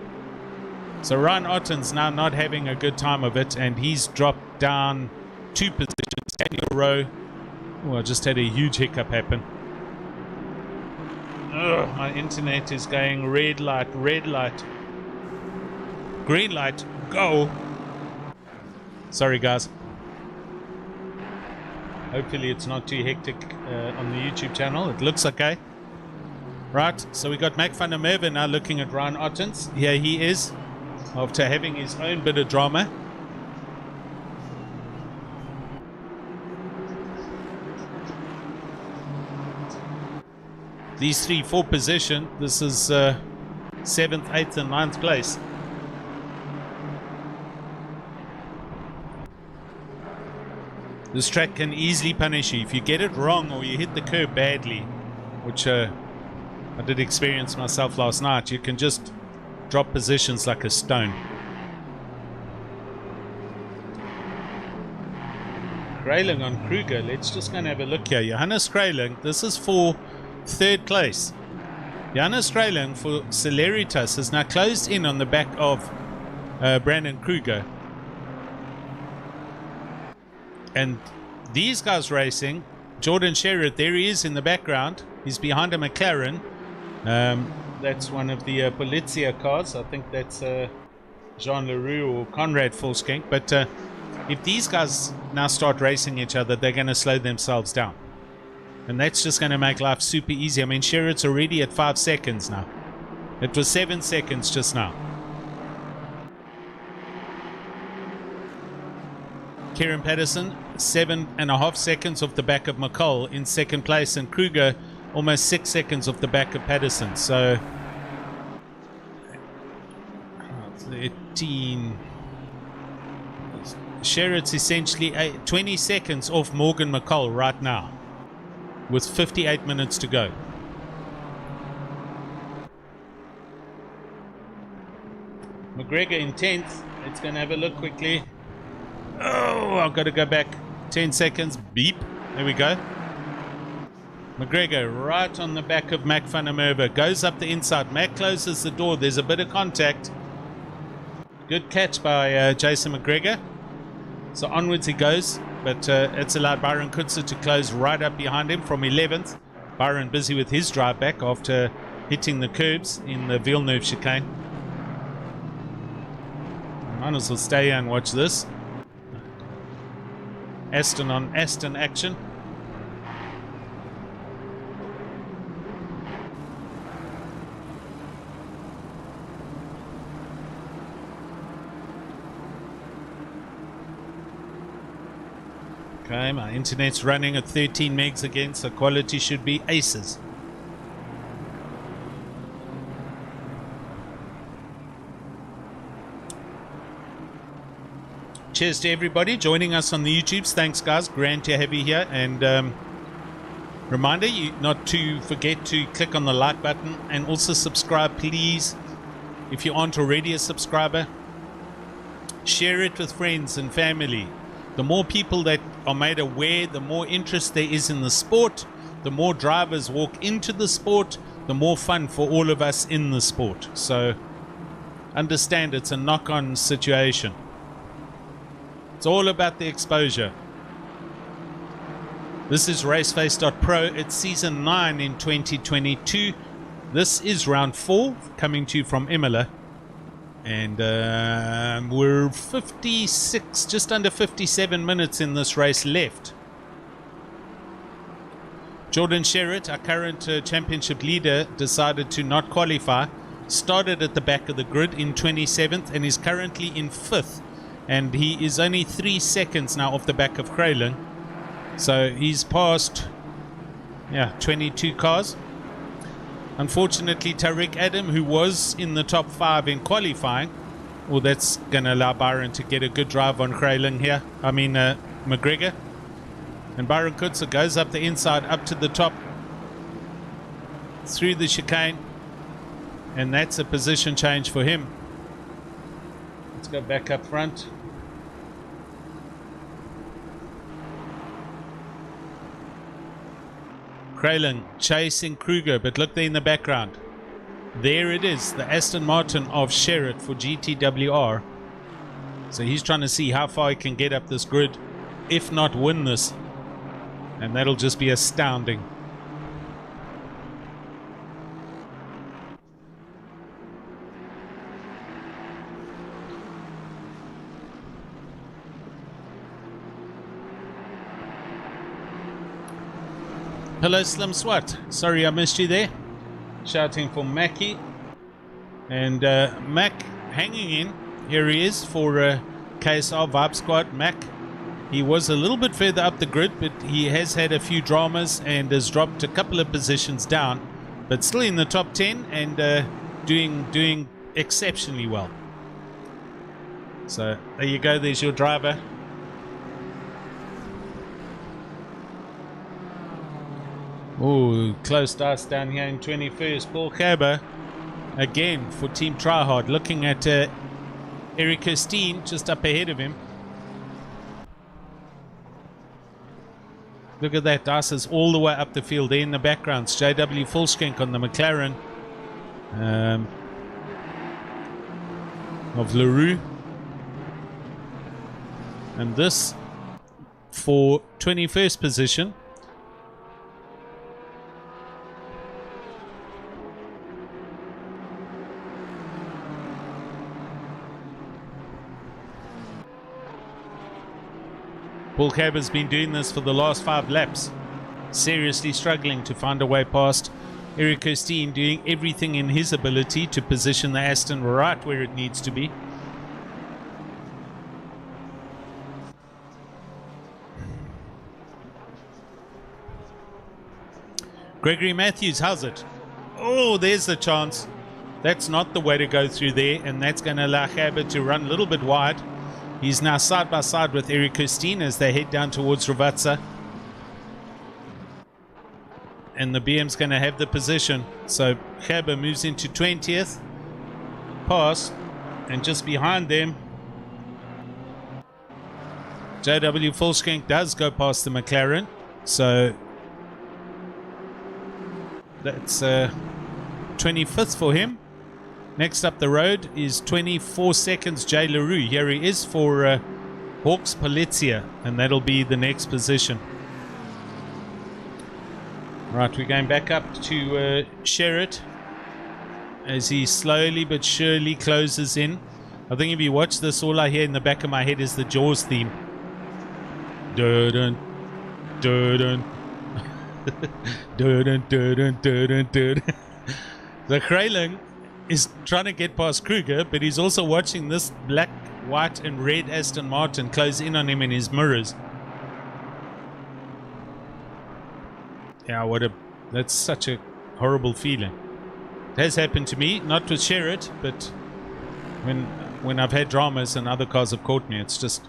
So Ryan Ottens now not having a good time of it, and he's dropped down 2 positions. Daniel Rowe. Oh, I just had a huge hiccup happen. Ugh, my internet is going red light, green light, go. Sorry guys. Hopefully it's not too hectic on the YouTube channel. It looks okay. Right, so we got Mac van der Merwe now looking at Ryan Ottens. Here he is, after having his own bit of drama. These 3-4 position, this is 7th, 8th and 9th place. This track can easily punish you. If you get it wrong or you hit the curb badly, which I did experience myself last night, you can just drop positions like a stone. Kralin on Kruger, let's just go and have a look here. Johannes Kralin, this is for 3rd place. Johannes Kralin for Celeritas has now closed in on the back of Brandon Kruger. And these guys racing, Jordan Sherritt, there he is in the background. He's behind a McLaren. That's one of the Polizia cars. I think that's Jean Leroux or Conrad Volkskenk. But if these guys now start racing each other, they're going to slow themselves down. And that's just going to make life super easy. I mean, Sherritt's already at 5 seconds now. It was 7 seconds just now. Kieran Patterson, 7.5 seconds off the back of McCall in second place, and Kruger almost 6 seconds off the back of Patterson. So 13. Sherritt's essentially 20 seconds off Morgan McCall right now, with 58 minutes to go. McGregor in 10th. Let's go and have a look quickly. Oh, I've got to go back 10 seconds. Beep. There we go. McGregor right on the back of Mac van der Merwe. Goes up the inside. Mac closes the door. There's a bit of contact. Good catch by Jason McGregor. So onwards he goes. But it's allowed Byron Kutzer to close right up behind him from 11th. Byron busy with his drive back after hitting the curbs in the Villeneuve chicane. Might as well stay here and watch this. Aston on Aston action. Okay, my internet's running at 13 megs again, so quality should be aces. Cheers to everybody joining us on the YouTubes. Thanks, guys. Grand to have you here. And reminder, you not to forget to click on the like button and also subscribe, please. If you aren't already a subscriber, share it with friends and family. The more people that are made aware, the more interest there is in the sport. The more drivers walk into the sport, the more fun for all of us in the sport. So understand it's a knock-on situation. It's all about the exposure. This is Raceface.Pro. It's season 9 in 2022. This is round 4, coming to you from Imola. And we're 56, just under 57 minutes in this race left. Jordan Sherritt, our current championship leader, decided to not qualify. Started at the back of the grid in 27th and is currently in 5th. And he is only 3 seconds now off the back of Kralin. So he's passed 22 cars. Unfortunately, Tariq Adam, who was in the top 5 in qualifying, well, that's going to allow Byron to get a good drive on Kralin here. I mean, McGregor. And Byron Kutzer goes up the inside, up to the top, through the chicane. And that's a position change for him. Let's go back up front. Kralin chasing Kruger, but look there in the background. There it is, the Aston Martin of Sherritt for GTWR. So he's trying to see how far he can get up this grid, if not win this. And that'll just be astounding. Hello, Slim Swat. Sorry I missed you there. Shouting for Mackie. And Mac hanging in. Here he is for KSR Vibe Squad. Mac, he was a little bit further up the grid, but he has had a few dramas and has dropped a couple of positions down. But still in the top 10 and doing exceptionally well. So there you go. There's your driver. Oh, close dice down here in 21st. Paul Kaber again for Team Tryhard, looking at Eric Kirstein just up ahead of him. Look at that, dice is all the way up the field. There in the background, JW Volkskenk on the McLaren. of Leroux. And this for 21st position. Paul Cabber's been doing this for the last 5 laps. Seriously struggling to find a way past. Eric Kirstein doing everything in his ability to position the Aston right where it needs to be. Gregory Matthews, how's it? Oh, there's the chance. That's not the way to go through there, and that's going to allow Cabber to run a little bit wide. He's now side by side with Eric Kirstein as they head down towards Rothenbach. And the BM's going to have the position. So Cabber moves into 20th. Pass. And just behind them, JW Volkskank does go past the McLaren. So that's 25th for him. Next up the road is 24 seconds, Jay Leroux. Here he is for Hawks Polizia, and that'll be the next position. Right, we're going back up to Sherritt as he slowly but surely closes in. I think if you watch this, all I hear in the back of my head is the Jaws theme. Dun, dun, dun. Dun, dun, dun, dun, dun. The Krayling is trying to get past Kruger, but he's also watching this black, white and red Aston Martin close in on him in his mirrors. Yeah, that's such a horrible feeling. It has happened to me, not with Sherritt, but when I've had dramas and other cars have caught me, it's just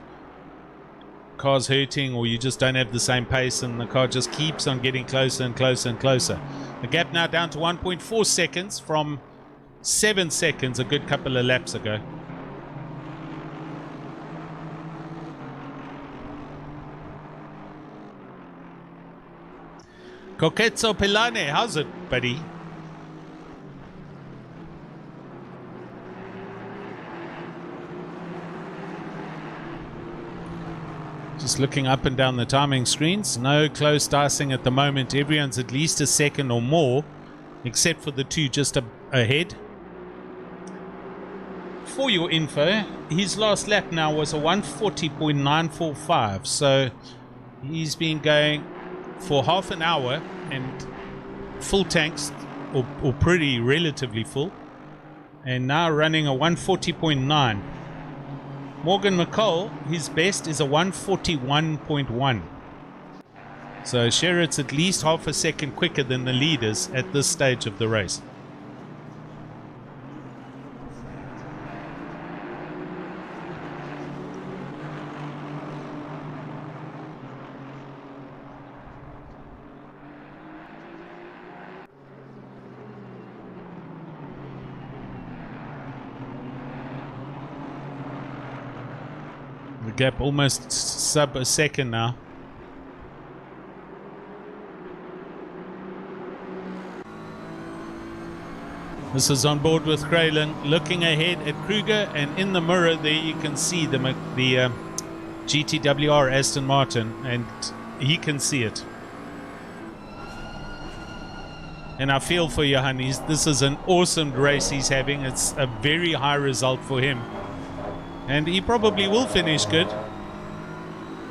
cars hurting, or you just don't have the same pace and the car just keeps on getting closer and closer and closer. The gap now down to 1.4 seconds from 7 seconds a good couple of laps ago. Coquetzo Pelane, how's it, buddy? Just looking up and down the timing screens. No close dicing at the moment. Everyone's at least a second or more, except for the two just ahead. For your info, his last lap now was a 140.945. So he's been going for half an hour and full tanks, or pretty relatively full, and now running a 140.9. Morgan McCall, his best is a 141.1. So Sherritt's at least half a second quicker than the leaders at this stage of the race. The gap almost sub a second now. This is on board with Kraylen, looking ahead at Kruger, and in the mirror there you can see the GTWR Aston Martin, and he can see it. And I feel for Johan. This is an awesome race he's having. It's a very high result for him. And he probably will finish good.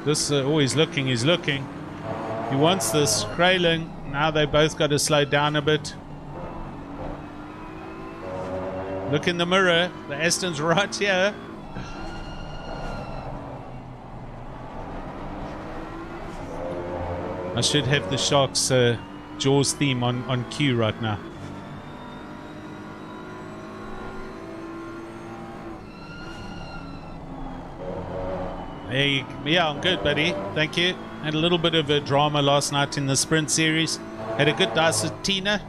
This, he's looking. He wants this. Kraylen, now they both got to slow down a bit. Look in the mirror. The Aston's right here. I should have the Sharks Jaws theme on cue right now. Hey, yeah, I'm good, buddy. Thank you. Had a little bit of a drama last night in the sprint series. Had a good dice with Tina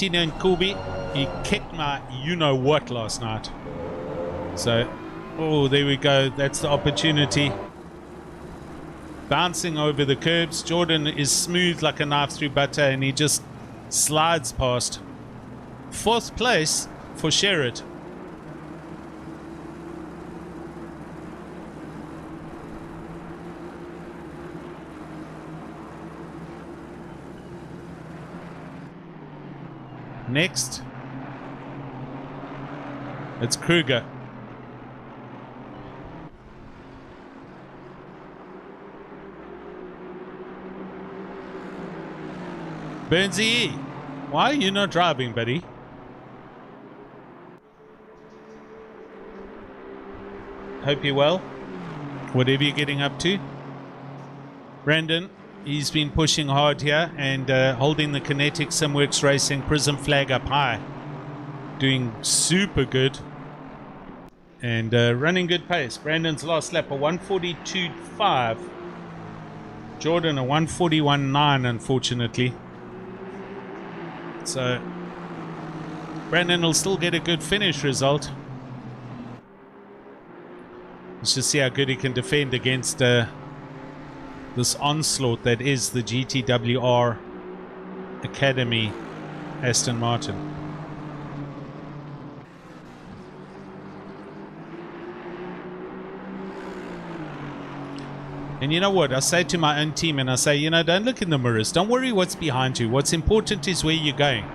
and Kubi. He kicked my you-know-what last night. So, oh, there we go. That's the opportunity. Bouncing over the curbs. Jordan is smooth like a knife through butter, and he just slides past. 4th place for Sherritt. Next, it's Kruger. Burnsy, why are you not driving, buddy? Hope you're well, whatever you're getting up to. Brandon, he's been pushing hard here and holding the Kinetic Simworks Racing Prism flag up high. Doing super good and running good pace. Brandon's last lap a 142.5. Jordan a 141.9, unfortunately. So Brandon will still get a good finish result. Let's just see how good he can defend against this onslaught that is the GTWR Academy Aston Martin. And you know what? I say to my own team, and I say, don't look in the mirrors. Don't worry what's behind you. What's important is where you're going.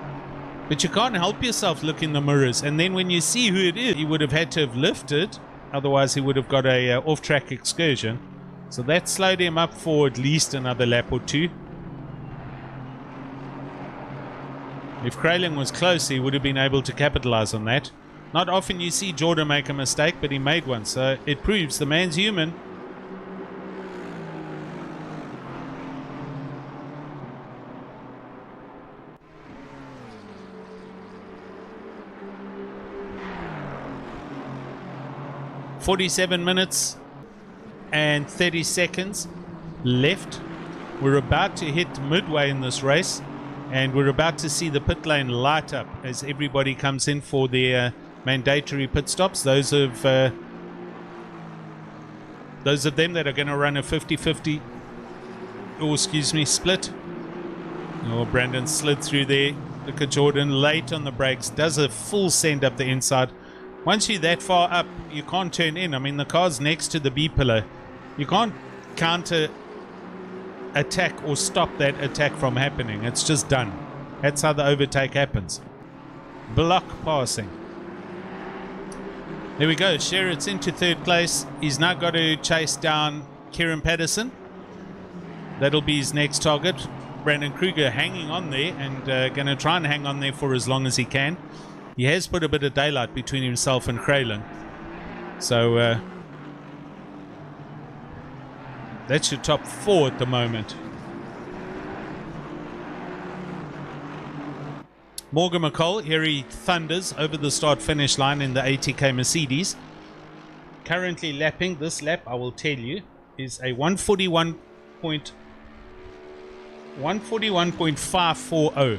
But you can't help yourself look in the mirrors. And then when you see who it is, he would have had to have lifted. Otherwise, he would have got a off-track excursion. So that slowed him up for at least another lap or two. If Kralin was close, he would have been able to capitalize on that. Not often you see Jordan make a mistake, but he made one. So it proves the man's human. "47 minutes and 30 seconds left. We're about to hit midway in this race, and we're about to see the pit lane light up as everybody comes in for their mandatory pit stops. Those of them that are going to run a 50-50, split. Oh, Brandon slid through there. Look at Jordan, late on the brakes, does a full send up the inside. Once you're that far up, you can't turn in. I mean, the car's next to the B pillar. You can't counter attack or stop that attack from happening. It's just done. That's how the overtake happens. Block passing. There we go. Sherritt's into third place. He's now got to chase down Kieran Patterson. That'll be his next target. Brandon Kruger hanging on there and going to try and hang on there for as long as he can. He has put a bit of daylight between himself and Kralin. So that's your top four at the moment. Morgan McCall, here he thunders over the start-finish line in the ATK Mercedes. Currently lapping, this lap, I will tell you, is a 141.540.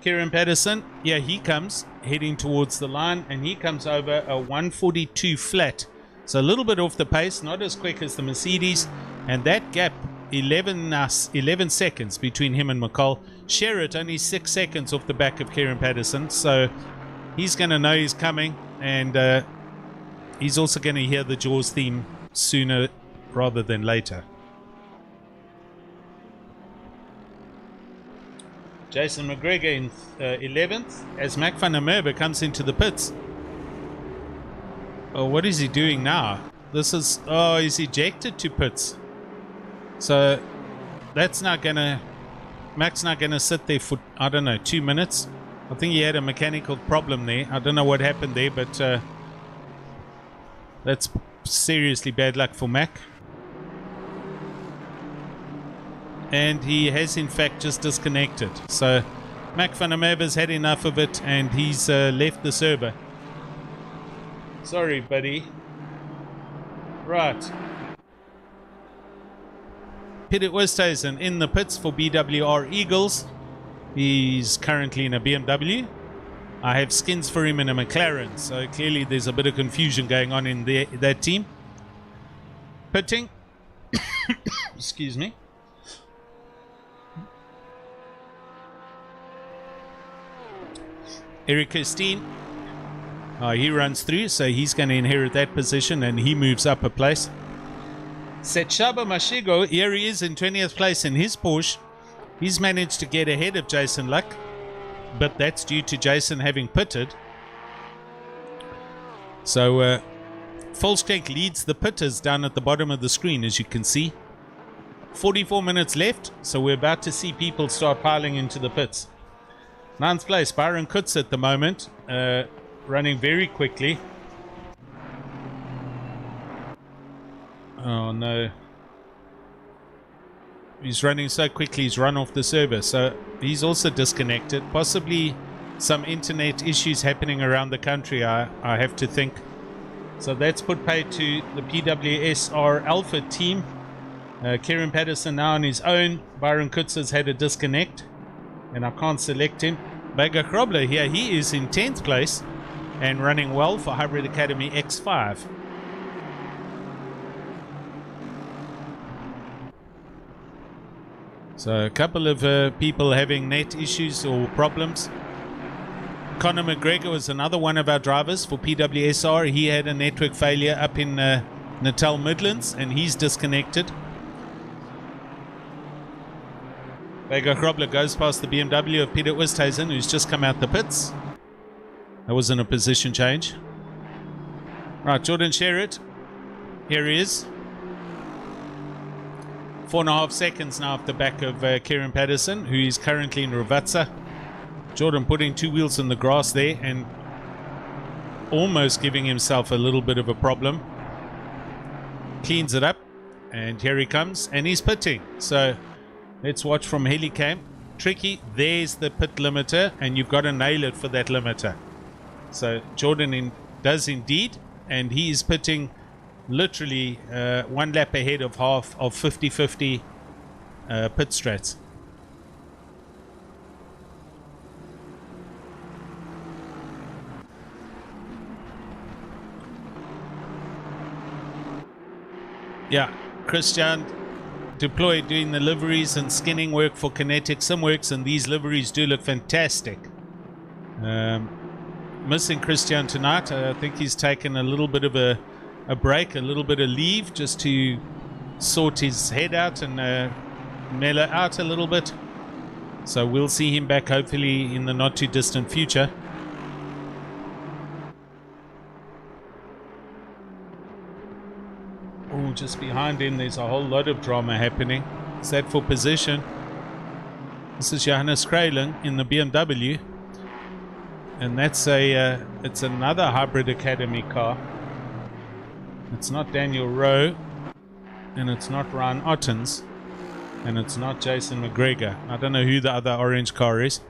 Kieran Patterson, yeah, he comes heading towards the line, and he comes over a 142 flat. So a little bit off the pace, not as quick as the Mercedes, and that gap 11 seconds between him and McCall. Sherritt only 6 seconds off the back of Kieran Patterson, so he's going to know he's coming, and he's also going to hear the Jaws theme sooner rather than later. Jason McGregor in 11th as Mac van der Merwe comes into the pits. Oh, what is he doing now? This is... Oh, he's ejected to pits. So that's not going to... Mac's not going to sit there for, I don't know, 2 minutes. I think he had a mechanical problem there. I don't know what happened there, but that's seriously bad luck for Mac. And he has in fact just disconnected. So Mac van der Merwe's had enough of it, and he's left the server. Sorry, buddy. Right. Peter Oosthuizen in the pits for BWR Eagles. He's currently in a BMW. I have skins for him in a McLaren, so clearly there's a bit of confusion going on in that team. Pitting. Excuse me. Eric Kirstein, he runs through, so he's going to inherit that position, and he moves up a place. Setshaba Mashigo, here he is in 20th place in his Porsche. He's managed to get ahead of Jason Luck. but that's due to Jason having pitted. So Volkskrek leads the pitters down at the bottom of the screen, as you can see. 44 minutes left, so we're about to see people start piling into the pits. 9th place, Byron Kutz at the moment, running very quickly. Oh no. He's running so quickly, he's run off the server, so he's also disconnected. Possibly some internet issues happening around the country, I have to think. So that's put pay to the PWSR Alpha team. Kieran Patterson now on his own. Byron Kutz has had a disconnect, and I can't select him. Bega Krobler here, he is in 10th place and running well for Hybrid Academy X5. So a couple of people having net issues or problems. Conor McGregor was another one of our drivers for PWSR. He had a network failure up in Natal Midlands, and he's disconnected. Bega Krobler goes past the BMW of Peter Oosthuizen, who's just come out the pits. That wasn't a position change. Right, Jordan Sherritt. Here he is. 4.5 seconds now off the back of Kieran Patterson, who is currently in Rvatsa. Jordan putting 2 wheels in the grass there and almost giving himself a little bit of a problem. Cleans it up, and here he comes, and he's pitting. So let's watch from Helicam. Tricky, there's the pit limiter, and you've got to nail it for that limiter. So Jordan does indeed, and he is pitting literally 1 lap ahead of half of 50-50 pit strats. Yeah, Christian deployed doing the liveries and skinning work for Kinetic Simworks, and these liveries do look fantastic. Missing Christian tonight. I think he's taken a little bit of a break, a little bit of leave, just to sort his head out and mellow out a little bit. So we'll see him back hopefully in the not too distant future. Oh, just behind him there's a whole lot of drama happening. Is that for position? This is Johannes Kreyling in the BMW, and that's it's another Hybrid Academy car. It's not Daniel Rowe, and it's not Ryan Ottens, and it's not Jason McGregor. I don't know who the other orange car is.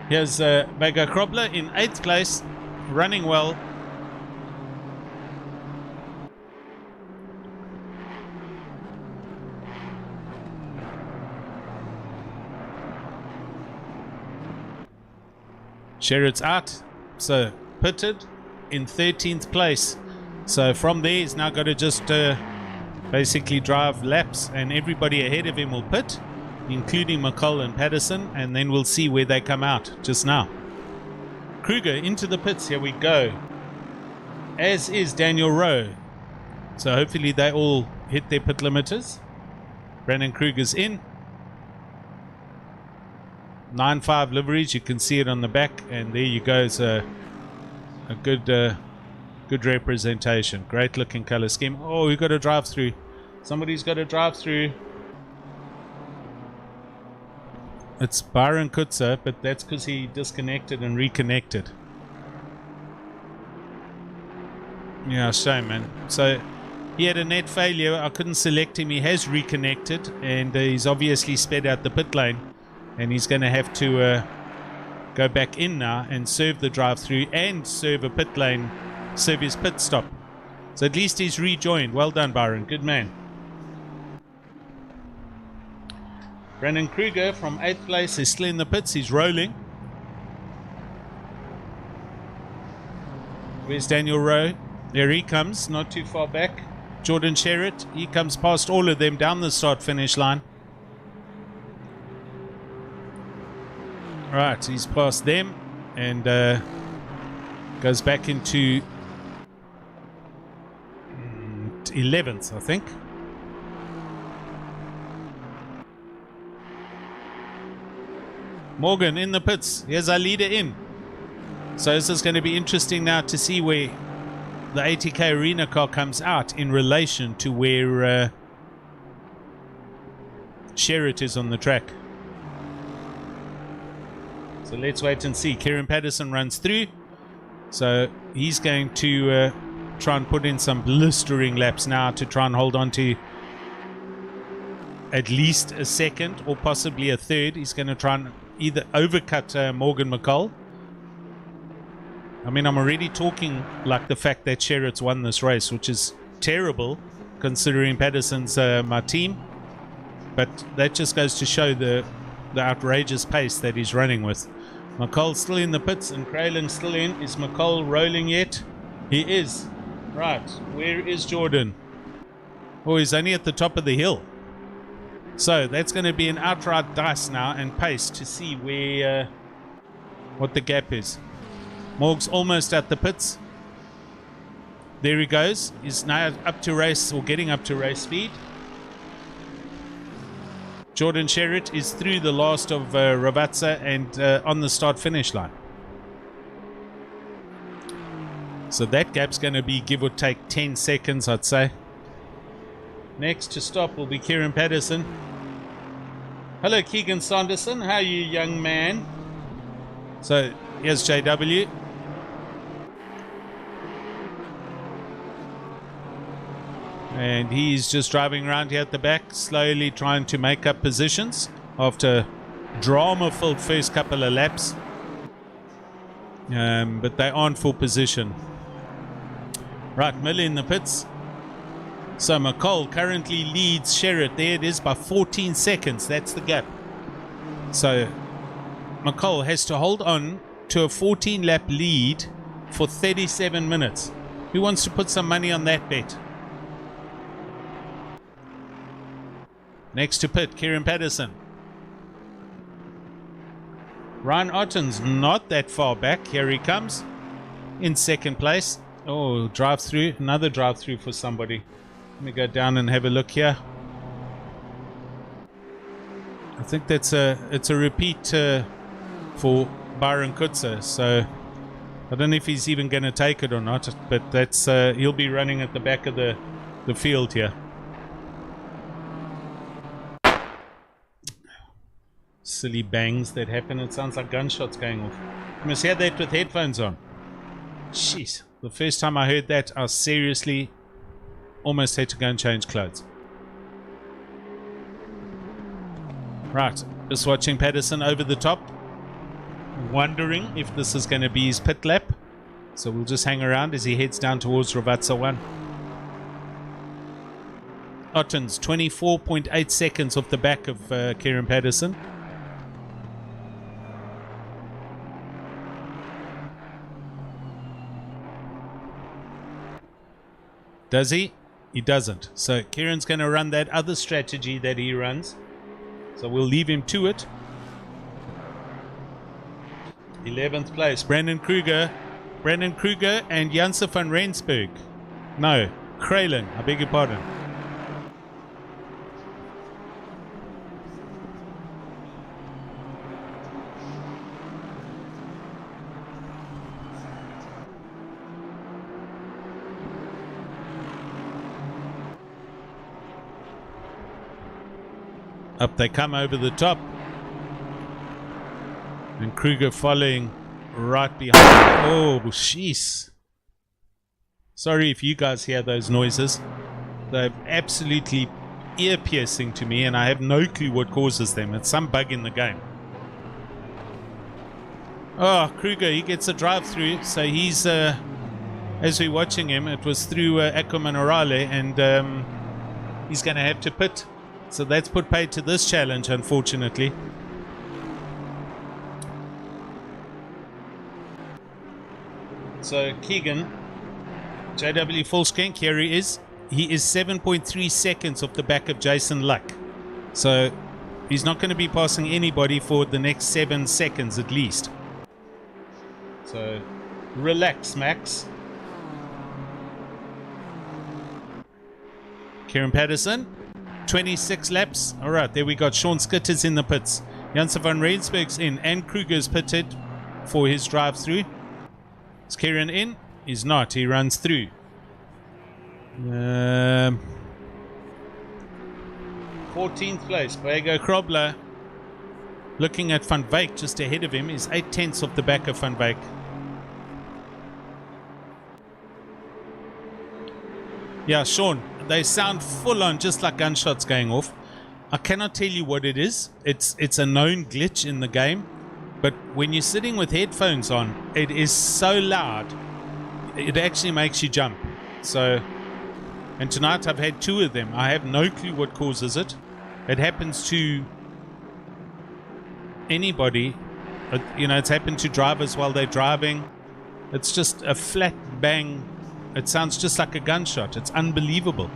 Here's Bega Krobler in 8th place, running well. Sherritt's out, so pitted in 13th place. So from there he's now got to just basically drive laps, and everybody ahead of him will pit, including McCall and Patterson, and then we'll see where they come out just now. Kruger into the pits, here we go, as is Daniel Rowe. So hopefully they all hit their pit limiters. Brandon Kruger's in. 9.5 liveries, you can see it on the back, and there you go. It's a good representation. Great looking color scheme. Oh, we've got to drive through. Somebody's got to drive through. It's Byron Kutzer, but that's because he disconnected and reconnected. Yeah, shame, man. So he had a net failure. I couldn't select him. He has reconnected, and he's obviously sped out the pit lane, and he's going to have to go back in now and serve the drive-through and serve a pit lane, serve his pit stop. So at least he's rejoined. Well done, Byron. Good man. Brandon Kruger from 8th place is still in the pits. He's rolling. Where's Daniel Rowe? There he comes, not too far back. Jordan Sherritt, he comes past all of them down the start-finish line. Right, he's past them and goes back into 11th, I think. Morgan in the pits. Here's our leader in. So this is going to be interesting now to see where the ATK Arena car comes out in relation to where Sherritt is on the track. So let's wait and see. Kieran Patterson runs through. So he's going to try and put in some blistering laps now to try and hold on to at least a second or possibly a third. He's going to try and either overcut Morgan McCall. I mean, I'm already talking like the fact that Sherritt's won this race, which is terrible considering Patterson's my team. But that just goes to show the outrageous pace that he's running with. McCall's still in the pits and Craylin's still in. Is McCall rolling yet? He is. Right, where is Jordan? Oh, he's only at the top of the hill. So that's going to be an outright dice now and pace to see where what the gap is. Morg's almost at the pits. There he goes. He's now up to race, or getting up to race speed. Jordan Sherritt is through the last of Ravazza and on the start-finish line. So that gap's going to be give or take 10 seconds, I'd say. Next to stop will be Kieran Patterson. Hello, Keegan Sanderson. How are you, young man? So here's JW. And he's just driving around here at the back, slowly trying to make up positions after drama-filled first couple of laps. But they aren't full position. Right, Miller in the pits. So McCall currently leads Sherritt. There it is by 14 seconds. That's the gap. So McCall has to hold on to a 14-lap lead for 37 minutes. Who wants to put some money on that bet? Next to pit, Kieran Patterson. Ryan Otten's not that far back. Here he comes in second place. Oh, drive through. Another drive through for somebody. Let me go down and have a look here. I think it's a repeat for Byron Kutzer. So I don't know if he's even going to take it or not. But that's he'll be running at the back of the field here. Silly bangs that happen. It sounds like gunshots going off. You must hear that with headphones on. Jeez. The first time I heard that, I seriously almost had to go and change clothes. Right. Just watching Patterson over the top. Wondering if this is going to be his pit lap. So we'll just hang around as he heads down towards Ravazza 1. Otten's 24.8 seconds off the back of Kieran Patterson. Does he? He doesn't. So Kieran's going to run that other strategy that he runs. So we'll leave him to it. 11th place, Brandon Kruger. Brandon Kruger and Janse van Rensburg. No, Kraylin. I beg your pardon. Up they come over the top. And Kruger following right behind. Oh, jeez. Sorry if you guys hear those noises. They're absolutely ear-piercing to me, and I have no clue what causes them. It's some bug in the game. Oh, Kruger, he gets a drive-through. So he's, as we're watching him, it was through Ackerman Orale, and he's going to have to pit. So that's put paid to this challenge, unfortunately. So Keegan, JW Fullskank, here he is. He is 7.3 seconds off the back of Jason Luck. So he's not going to be passing anybody for the next 7 seconds at least. So relax, Max. Kieran Patterson. 26 laps. All right, there we got Sean Skitters in the pits. Janssen van Rensburg's in, and Kruger's pitted for his drive through. Is Kieran in? He's not. He runs through. 14th place, Boego Krobler. Looking at Van Wyk just ahead of him. He's 8/10 off the back of Van Wyk. Yeah, Sean, they sound full on, just like gunshots going off. I cannot tell you what it is. It's a known glitch in the game. But when you're sitting with headphones on, it is so loud, it actually makes you jump. So, and tonight I've had 2 of them. I have no clue what causes it. It happens to anybody. You know, it's happened to drivers while they're driving. It's just a flat bang. It sounds just like a gunshot. It's unbelievable.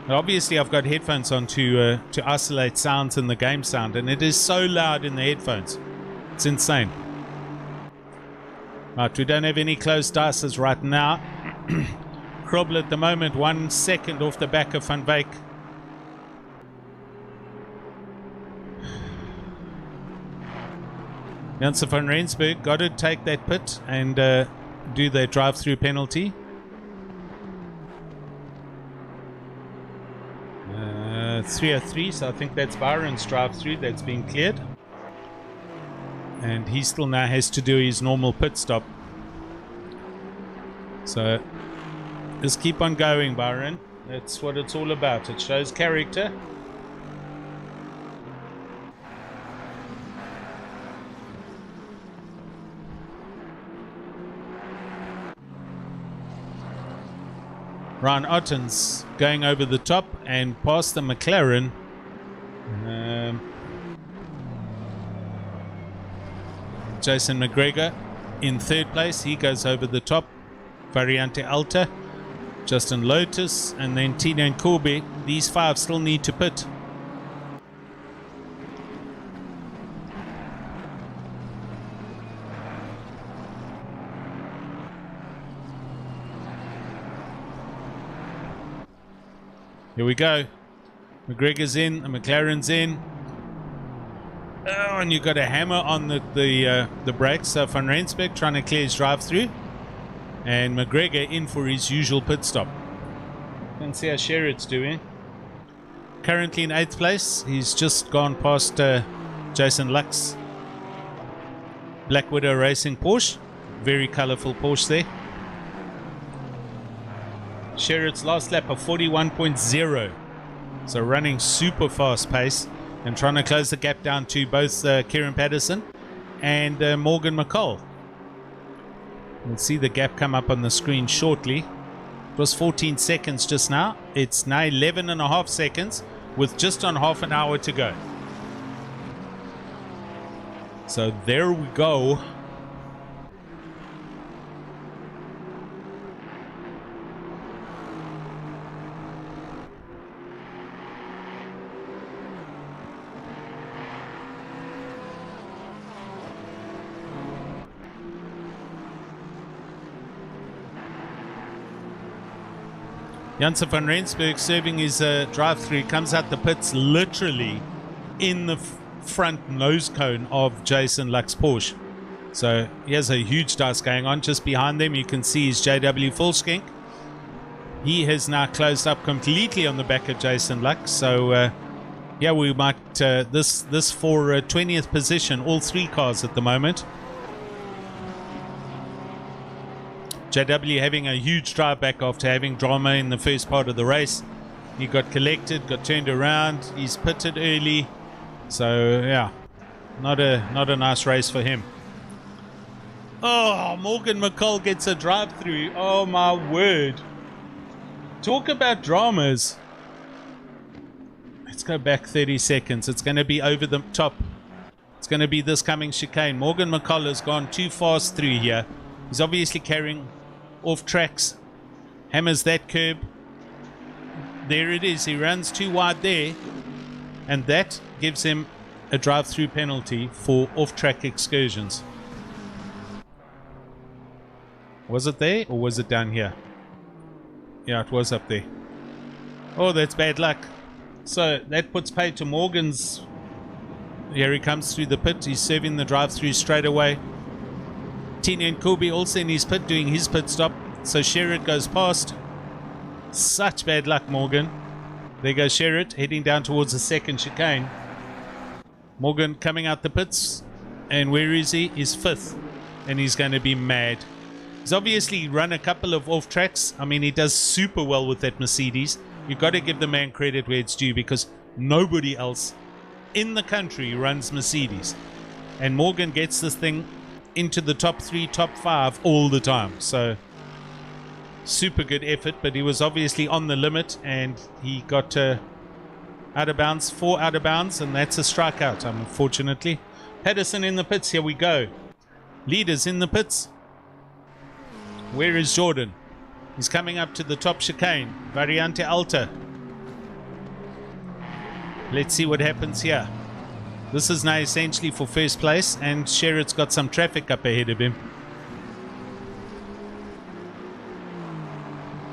Obviously, I've got headphones on to isolate sounds in the game sound, and it is so loud in the headphones. It's insane. Right, we don't have any closed dices right now. Krobler at the moment 1 second off the back of Van Wyk. Janssen van Rensburg got to take that pit and do their drive-through penalty. 303, so I think that's Byron's drive-through that's been cleared. And he still now has to do his normal pit stop. So just keep on going, Byron. That's what it's all about. It shows character. Ryan Otten's going over the top and past the McLaren. Jason McGregor in 3rd place. He goes over the top. Variante Alta, Justin Lotus, and then Tina and Corby. These 5 still need to pit. Here we go. McGregor's in, the McLaren's in. Oh, and you've got a hammer on the brakes. So Van Rensburg trying to clear his drive through. And McGregor in for his usual pit stop. You can see how Sherritt's doing. Currently in 8th place. He's just gone past Jason Lux. Black Widow Racing Porsche. Very colourful Porsche there. Sherritt's last lap of 41.0. So running super fast pace and trying to close the gap down to both Kieran Patterson and Morgan McCall. We'll see the gap come up on the screen shortly. It was 14 seconds just now. It's now 11.5 seconds with just on half an hour to go. So there we go. Janssen van Rensburg serving his drive-through, comes out the pits literally in the front nose cone of Jason Lux Porsche. So he has a huge dice going on. Just behind them you can see his JW Volskink. He has now closed up completely on the back of Jason Lux. So yeah, we might this for 20th position, all 3 cars at the moment. JW having a huge drive back after having drama in the first part of the race. He got collected, got turned around, he's pitted early. So yeah, not a nice race for him. Oh, Morgan McCall gets a drive through. Oh my word. Talk about dramas. Let's go back 30 seconds. It's going to be over the top. It's going to be this coming chicane. Morgan McCall has gone too fast through here. He's obviously carrying off tracks. Hammers that curb. There it is. He runs too wide there. And that gives him a drive-through penalty for off-track excursions. Was it there or was it down here? Yeah, it was up there. Oh, that's bad luck. So that puts pay to Morgan's Here he comes through the pit. He's serving the drive-through straight away. Tina and Kobe also in his pit doing his pit stop. So Sherrod goes past. Such bad luck, Morgan. There goes Sherrod heading down towards the second chicane. Morgan coming out the pits. And where is he? He's fifth. And he's going to be mad. He's obviously run a couple of off tracks. I mean, he does super well with that Mercedes. You've got to give the man credit where it's due, because nobody else in the country runs Mercedes. And Morgan gets this thing into the top 3, top 5 all the time. So super good effort, but he was obviously on the limit and he got out of bounds, 4 out of bounds, and that's a strikeout, unfortunately. Patterson in the pits. Here we go. Leaders in the pits. Where is Jordan? He's coming up to the top chicane. Variante Alta. Let's see what happens here. This is now essentially for first place, and Sherrod's got some traffic up ahead of him.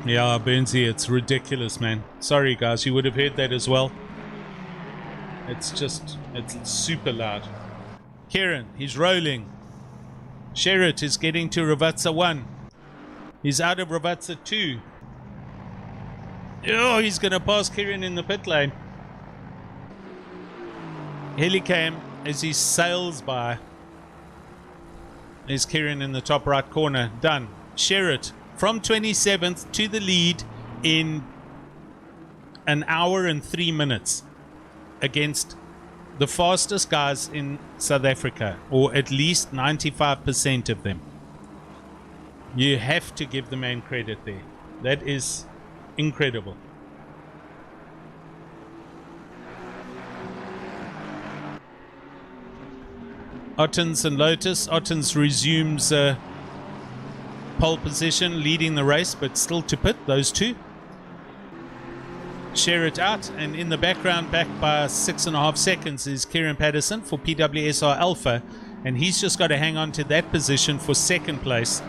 Yeah, Benzie, it's ridiculous, man. Sorry, guys, you would have heard that as well. It's super loud. Kieran, he's rolling. Sherrod is getting to Ravazza 1. He's out of Ravazza 2. Oh, he's going to pass Kieran in the pit lane. Helicam as he sails by. There's Kieran in the top right corner. Done. Sherrod from 27th to the lead in an hour and 3 minutes against the fastest guys in South Africa, or at least 95% of them. You have to give the man credit there. That is incredible. Ottens and Lotus. Ottens resumes pole position, leading the race, but still to pit, those two. Sherrod out, and in the background, back by 6.5 seconds, is Kieran Patterson for PWSR Alpha, and he's just got to hang on to that position for second place.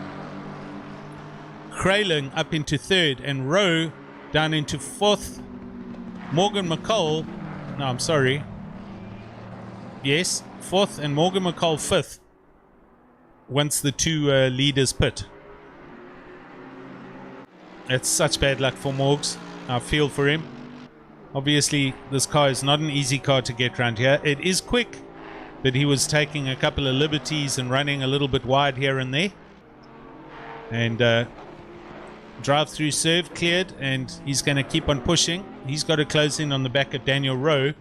Krayling up into third, and Rowe down into fourth. Morgan McCall, no, I'm sorry. Yes, fourth, and Morgan McCall fifth once the two leaders pit. That's such bad luck for Morgs. I feel for him. Obviously, this car is not an easy car to get around here. It is quick, but he was taking a couple of liberties and running a little bit wide here and there. And drive-through serve cleared, and he's going to keep on pushing. He's got to close in on the back of Daniel Rowe,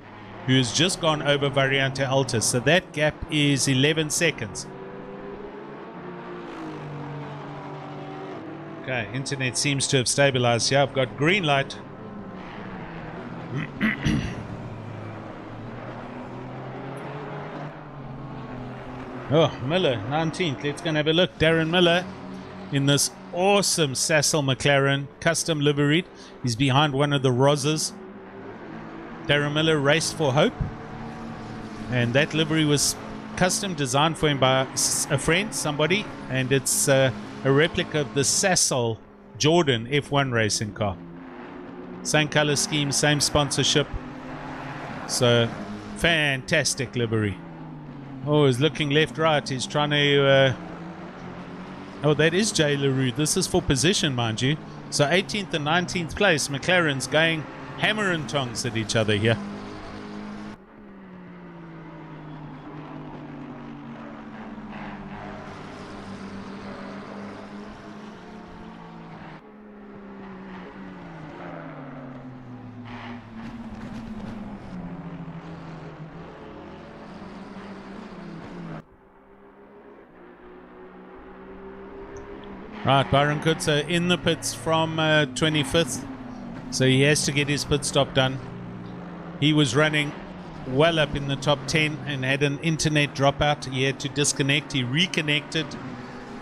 who has just gone over Variante Alta. So that gap is 11 seconds. Okay, internet seems to have stabilized here. I've got green light. Oh, Miller, 19th. Let's go and have a look. Darren Miller in this awesome Sassel McLaren, custom liveried. He's behind one of the Rosses. Darren Miller raced for Hope. And that livery was custom designed for him by a friend, somebody. And it's a replica of the Sassel Jordan F1 racing car. Same color scheme, same sponsorship. So, fantastic livery. Oh, he's looking left, right. He's trying to... Oh, that is Jay LaRue. This is for position, mind you. So, 18th and 19th place. McLaren's going hammer and tongs at each other here. Right, Byron Kutzer in the pits from 25th. So he has to get his pit stop done. He was running well up in the top 10 and had an internet dropout. He had to disconnect. He reconnected,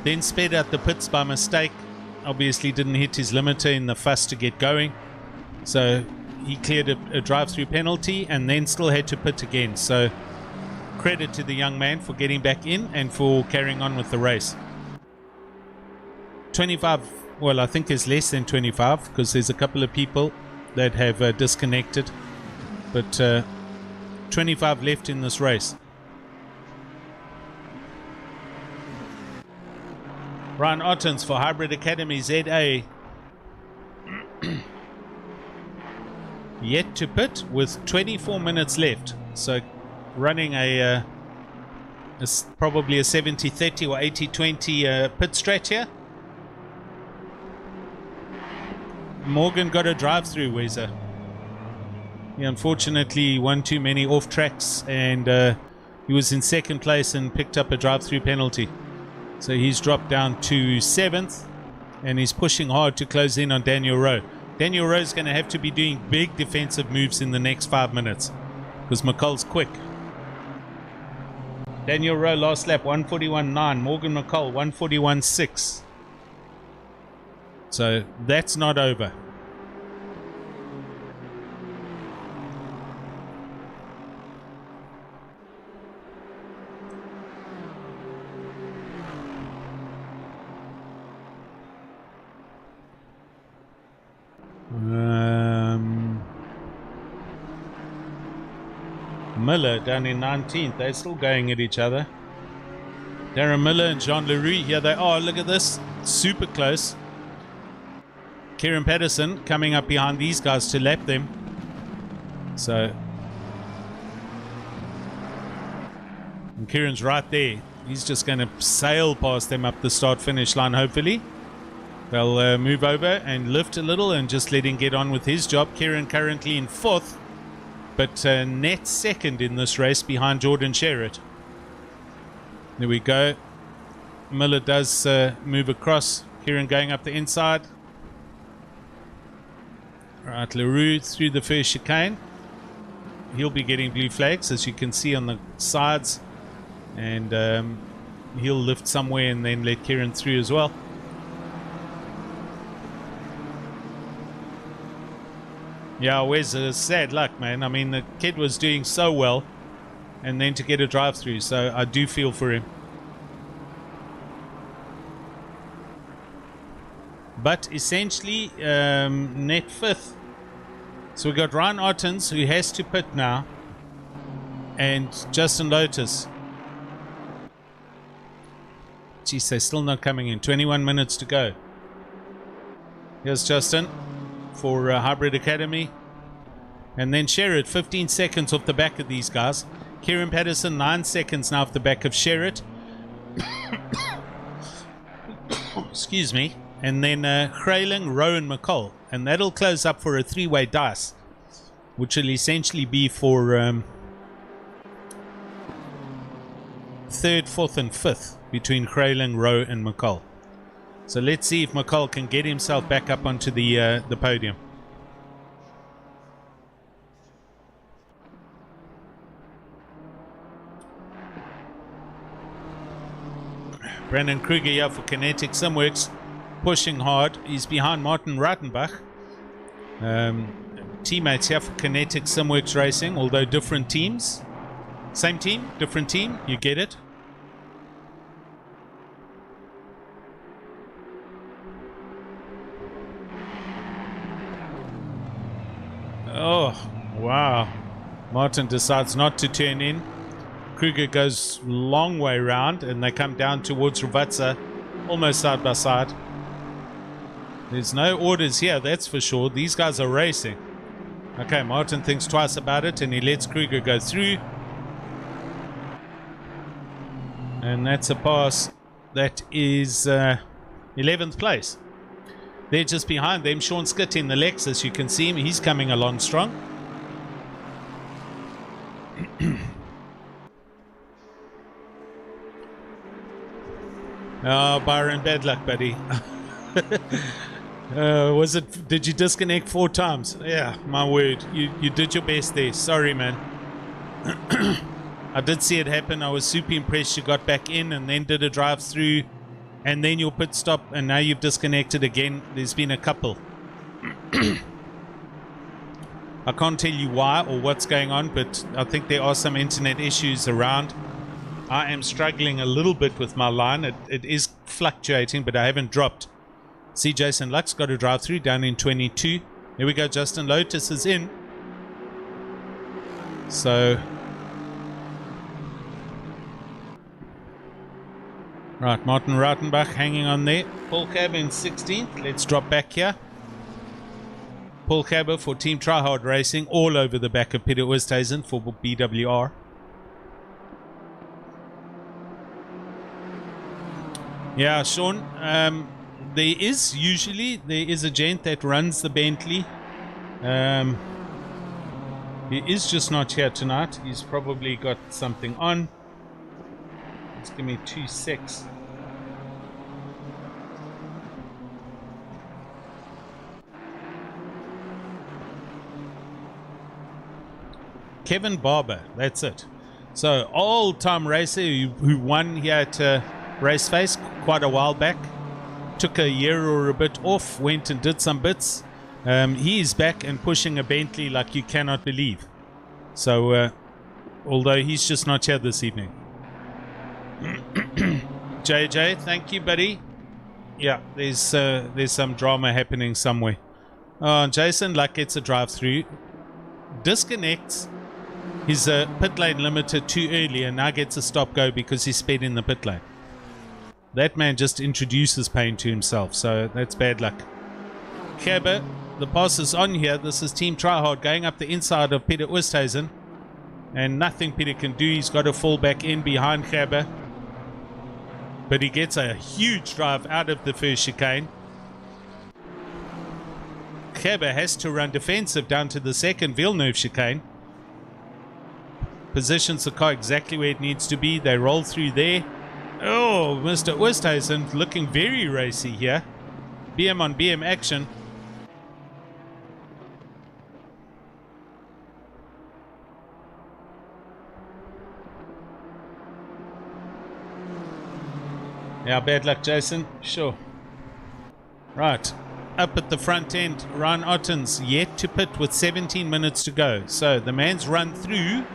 then sped out the pits by mistake. Obviously didn't hit his limiter in the fuss to get going. So he cleared a drive-through penalty and then still had to pit again. So credit to the young man for getting back in and for carrying on with the race. 25, well, I think there's less than 25 because there's a couple of people that have disconnected, but 25 left in this race. Ryan Ottens for Hybrid Academy ZA. Yet to pit with 24 minutes left. So running probably a 70-30 or 80-20 pit strat here. Morgan got a drive-through, Weezer. He unfortunately won too many off tracks, and he was in second place and picked up a drive-through penalty. So he's dropped down to 7th, and he's pushing hard to close in on Daniel Rowe. Daniel Rowe is going to have to be doing big defensive moves in the next 5 minutes because McCall's quick. Daniel Rowe last lap 141.9, Morgan McCall 141.6. So that's not over. Miller down in 19th. They're still going at each other. Darren Miller and Jean Leroux. Here they are. Look at this. Super close. Kieran Patterson coming up behind these guys to lap them. So, and Kieran's right there. He's just going to sail past them up the start-finish line, hopefully. They'll move over and lift a little and just let him get on with his job. Kieran currently in 4th, but net 2nd in this race behind Jordan Sherritt. There we go. Miller does move across. Kieran going up the inside. Right, Leroux through the first chicane. He'll be getting blue flags, as you can see on the sides. And he'll lift somewhere and then let Kieran through as well. Yeah, where's the sad luck, man? I mean, the kid was doing so well, and then to get a drive-through, so I do feel for him. But essentially, net 5th. So we've got Ryan Ottens, who has to pit now, and Justin Lotus. Geez, they're still not coming in. 21 minutes to go. Here's Justin for Hybrid Academy. And then Sherritt, 15 seconds off the back of these guys. Kieran Patterson, 9 seconds now off the back of Sherritt. Excuse me. And then Krayling, Rowe and McCall. And that'll close up for a 3-way dice, which will essentially be for 3rd, 4th and 5th between Krayling, Rowe and McCall. So let's see if McCall can get himself back up onto the podium. Brandon Kruger here for Kinetic Simworks, pushing hard. He's behind Martin Rothenbach. Teammates here for Kinetic Simworks Racing, although different teams. Same team, different team, you get it. Oh, wow. Martin decides not to turn in. Kruger goes long way round, and they come down towards Rvatsa, almost side by side. There's no orders here, that's for sure. These guys are racing. Okay, Martin thinks twice about it, and he lets Kruger go through. And that's a pass. That is 11th place. They're just behind them. Sean Skitt in the Lexus, you can see him. He's coming along strong. Oh, Byron, bad luck, buddy. Did you disconnect 4 times? Yeah, my word. You did your best there. Sorry, man. I did see it happen. I was super impressed you got back in and then did a drive through and then your pit stop, and now you've disconnected again. There's been a couple. I can't tell you why or what's going on, but I think there are some internet issues around. I am struggling a little bit with my line. It is fluctuating, but I haven't dropped. See, Jason Luck's got a drive through down in 22. Here we go. Justin Lotus is in. So Right, Martin Rothenbach hanging on there. Paul Cab in 16th. Let's drop back here. Paul Cabber for Team Tryhard Racing, all over the back of Peter Oosthuizen for BWR. Yeah, Sean, there is a gent that runs the Bentley. He is just not here tonight. He's probably got something on. Just give me 2 secs. Kevin Barber, that's it. So, old-time racer who won here at Raceface quite a while back. Took a year or a bit off, went and did some bits. He is back and pushing a Bentley like you cannot believe. So, although he's just not here this evening. JJ, thank you, buddy. Yeah, there's some drama happening somewhere. Jason Luck gets a drive-through. Disconnects his pit lane limiter too early and now gets a stop-go because he sped in the pit lane. That man just introduces pain to himself, so that's bad luck. Kerber, the pass is on here. This is Team Tryhard going up the inside of Peter Oosthuizen. And nothing Peter can do. He's got to fall back in behind Kerber. But he gets a huge drive out of the first chicane. Kerber has to run defensive down to the second Villeneuve chicane. Positions the car exactly where it needs to be. They roll through there. Oh, Mr. Oosthuizen looking very racy here. BM on BM action. Yeah, bad luck, Jason. Sure. Right. Up at the front end, Ryan Ottens yet to pit with 17 minutes to go. So the man's run through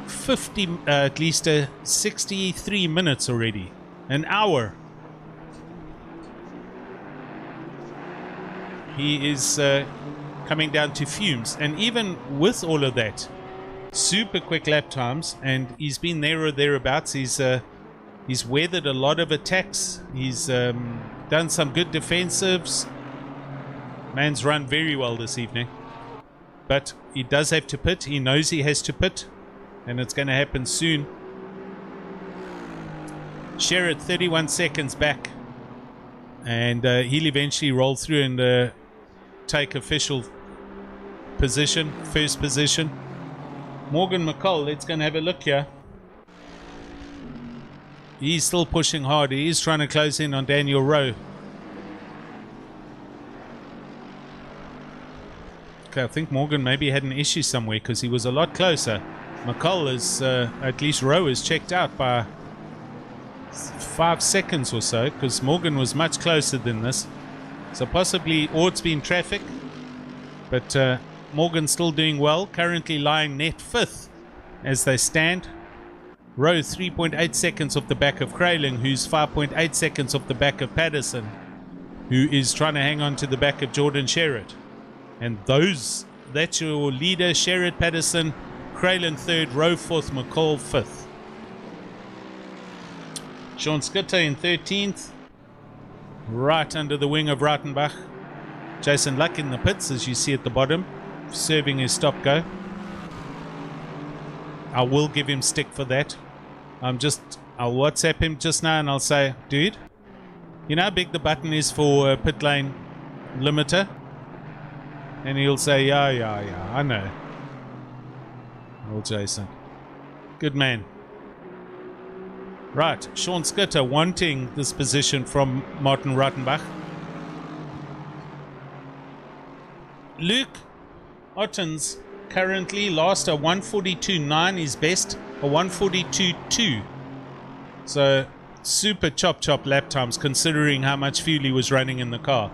63 minutes already. An hour. He is coming down to fumes. And even with all of that, super quick lap times, and he's been there or thereabouts. He's weathered a lot of attacks. He's done some good defensives. Man's run very well this evening. But he does have to pit. He knows he has to pit. And it's going to happen soon. Sherrod 31 seconds back. And he'll eventually roll through and take official position. First position. Morgan McCall, let's go and have a look here. He's still pushing hard. He is trying to close in on Daniel Rowe. Okay, I think Morgan maybe had an issue somewhere because he was a lot closer. McCall is, at least Rowe is checked out by 5 seconds or so because Morgan was much closer than this. So possibly, or it's been traffic. But Morgan's still doing well. Currently lying net 5th as they stand. Rowe 3.8 seconds off the back of Kraling, who's 5.8 seconds off the back of Patterson, who is trying to hang on to the back of Jordan Sherrod. And that's your leader, Sherrod, Patterson, Kraling 3rd, Rowe 4th, McCall 5th. Sean Skitter in 13th, right under the wing of Rothenbach. Jason Luck in the pits, as you see at the bottom, serving his stop-go. I will give him stick for that. I'll WhatsApp him just now and I'll say, dude, you know how big the button is for pit lane limiter? And he'll say, yeah, I know. Old Jason. Good man. Right, Sean Skitter wanting this position from Martin Rothenbach. Luke Ottens currently lost a 142.9, his best, a 142.2. So super chop lap times considering how much fuel he was running in the car.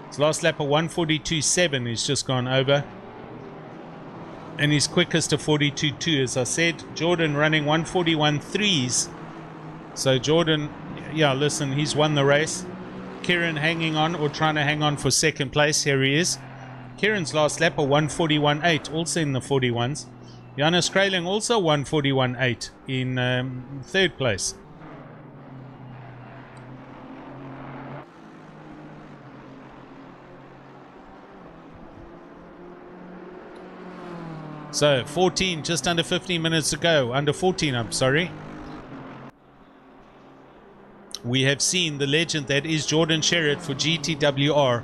His last lap of 142.7 he's just gone over. And his quickest of 42.2, as I said. Jordan running 141.3s. So Jordan, yeah, listen, he's won the race. Kieran hanging on or trying to hang on for second place. Here he is. Kieran's last lap of 141.8, also in the 41s. Johannes Kraling also 141.8 in third place. So 14, just under 15 minutes to go. Under 14, I'm sorry. We have seen the legend that is Jordan Sherritt for GTWR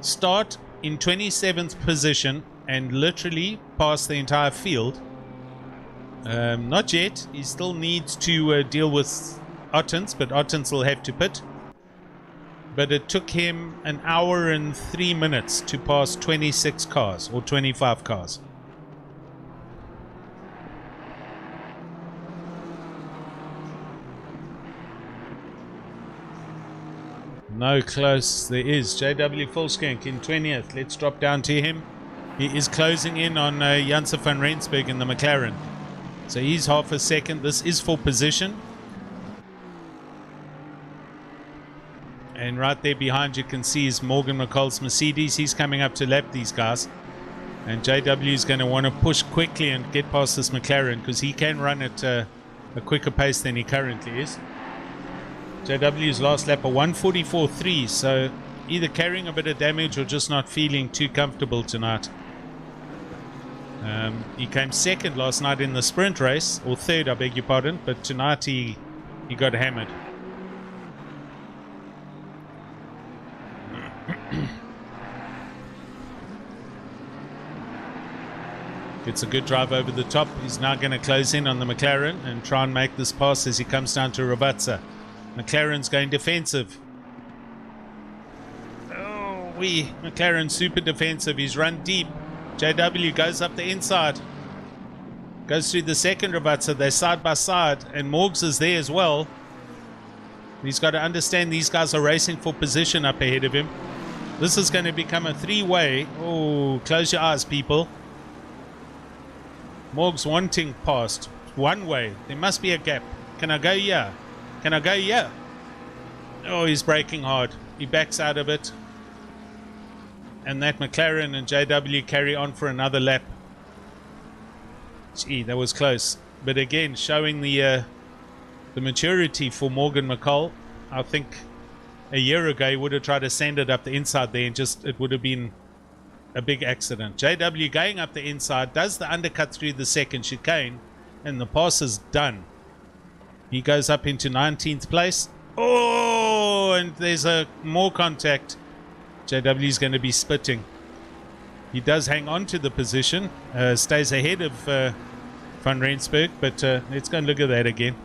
start in 27th position and literally pass the entire field. Not yet. He still needs to deal with Ottens, but Ottens will have to pit. But it took him an hour and 3 minutes to pass 26 cars or 25 cars. No close. There is JW Volkskank in 20th. Let's drop down to him. He is closing in on Janse van Rensburg in the McLaren. So he's half a second. This is for position. And right there behind you can see is Morgan McCall's Mercedes. He's coming up to lap these guys. And JW is going to want to push quickly and get past this McLaren because he can run at a quicker pace than he currently is. JW's last lap a 144.3, so either carrying a bit of damage or just not feeling too comfortable tonight. He came second last night in the sprint race, or third, I beg your pardon, but tonight he got hammered. Gets a good drive over the top. He's now going to close in on the McLaren and try and make this pass as he comes down to Rabatza. McLaren's going defensive. Oh, McLaren super defensive. He's run deep. JW goes up the inside. Goes through the second Rabatza. They're side by side. And Morgs is there as well. He's got to understand these guys are racing for position up ahead of him. This is going to become a three-way. Oh, close your eyes, people. Morgs wanting past. One way. There must be a gap. Can I go here? Can I go here? Oh, he's braking hard. He backs out of it. And that McLaren and JW carry on for another lap. Gee, that was close. But again, showing the maturity for Morgan McCall. I think a year ago he would have tried to send it up the inside there and it would have been a big accident. JW going up the inside, does the undercut through the second chicane, and the pass is done. He goes up into 19th place. Oh, and there's more contact. JW is going to be spitting. He does hang on to the position, stays ahead of Van Rensburg, but let's go and look at that again.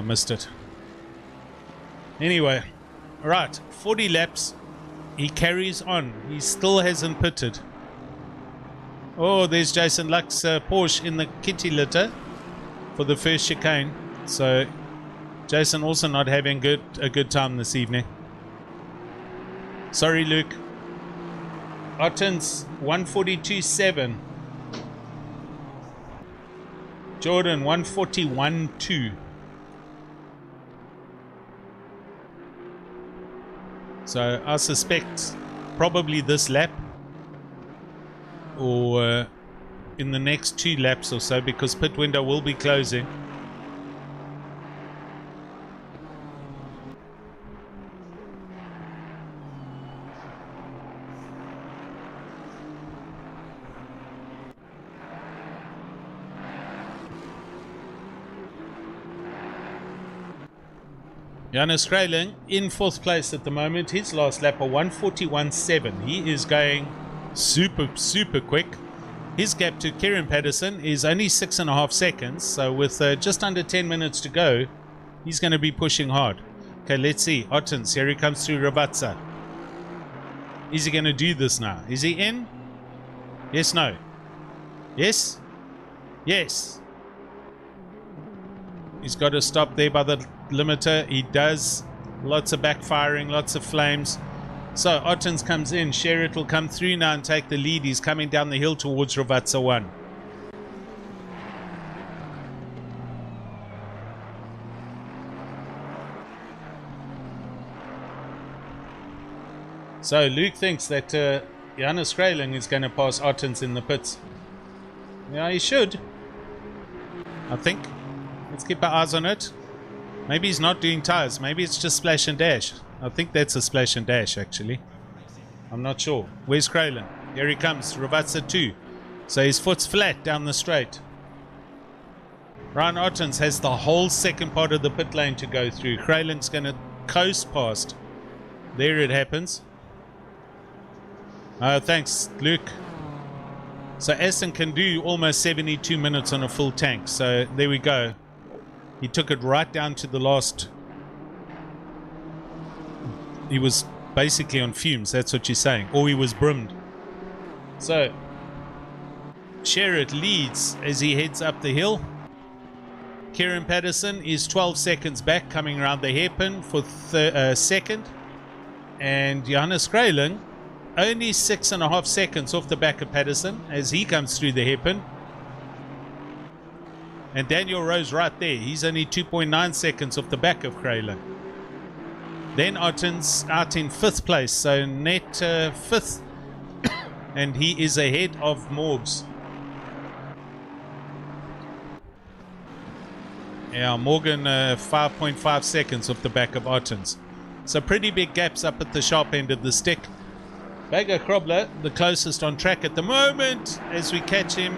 Missed it. Anyway, right, 40 laps. He carries on. He still hasn't pitted. Oh, there's Jason Luck's Porsche in the kitty litter for the first chicane. So Jason also not having a good time this evening. Sorry, Luke. Ottens 142.7. Jordan 141.2. So I suspect probably this lap or in the next 2 laps or so, because pit window will be closing. Johannes Kraling in 4th place at the moment. His last lap a 141.7. He is going super quick. His gap to Kieran Patterson is only 6.5 seconds. So with just under 10 minutes to go, he's going to be pushing hard. Okay, let's see. Ottens, here he comes through Rabatza. Is he going to do this now? Is he in? Yes, no. Yes? Yes. He's got to stop there by the limiter. He does. Lots of backfiring, lots of flames. So Ottens comes in. Sherritt will come through now and take the lead. He's coming down the hill towards Ravatsa 1. So Luke thinks that Johannes Kraling is going to pass Ottens in the pits. Yeah, he should. I think. Let's keep our eyes on it. Maybe he's not doing tires. Maybe it's just splash and dash. I think that's a splash and dash, actually. I'm not sure. Where's Kralin? Here he comes. Ravazza 2. So his foot's flat down the straight. Ryan Ottens has the whole second part of the pit lane to go through. Kralin's going to coast past. There it happens. Thanks, Luke. So Aston can do almost 72 minutes on a full tank. So there we go. He took it right down to the last. He was basically on fumes. That's what you're saying. Or he was brimmed. So Sherritt leads as he heads up the hill. Kieran Patterson is 12 seconds back, coming around the hairpin for second. And Johannes Kralin only 6.5 seconds off the back of Patterson as he comes through the hairpin. And Daniel Rowe's right there. He's only 2.9 seconds off the back of Kralin. Then Ottens out in 5th place. So net 5th. And he is ahead of Morgs. Yeah, Morgan 5.5 seconds off the back of Ottens. So pretty big gaps up at the sharp end of the stick. Vega Krobler, the closest on track at the moment. As we catch him,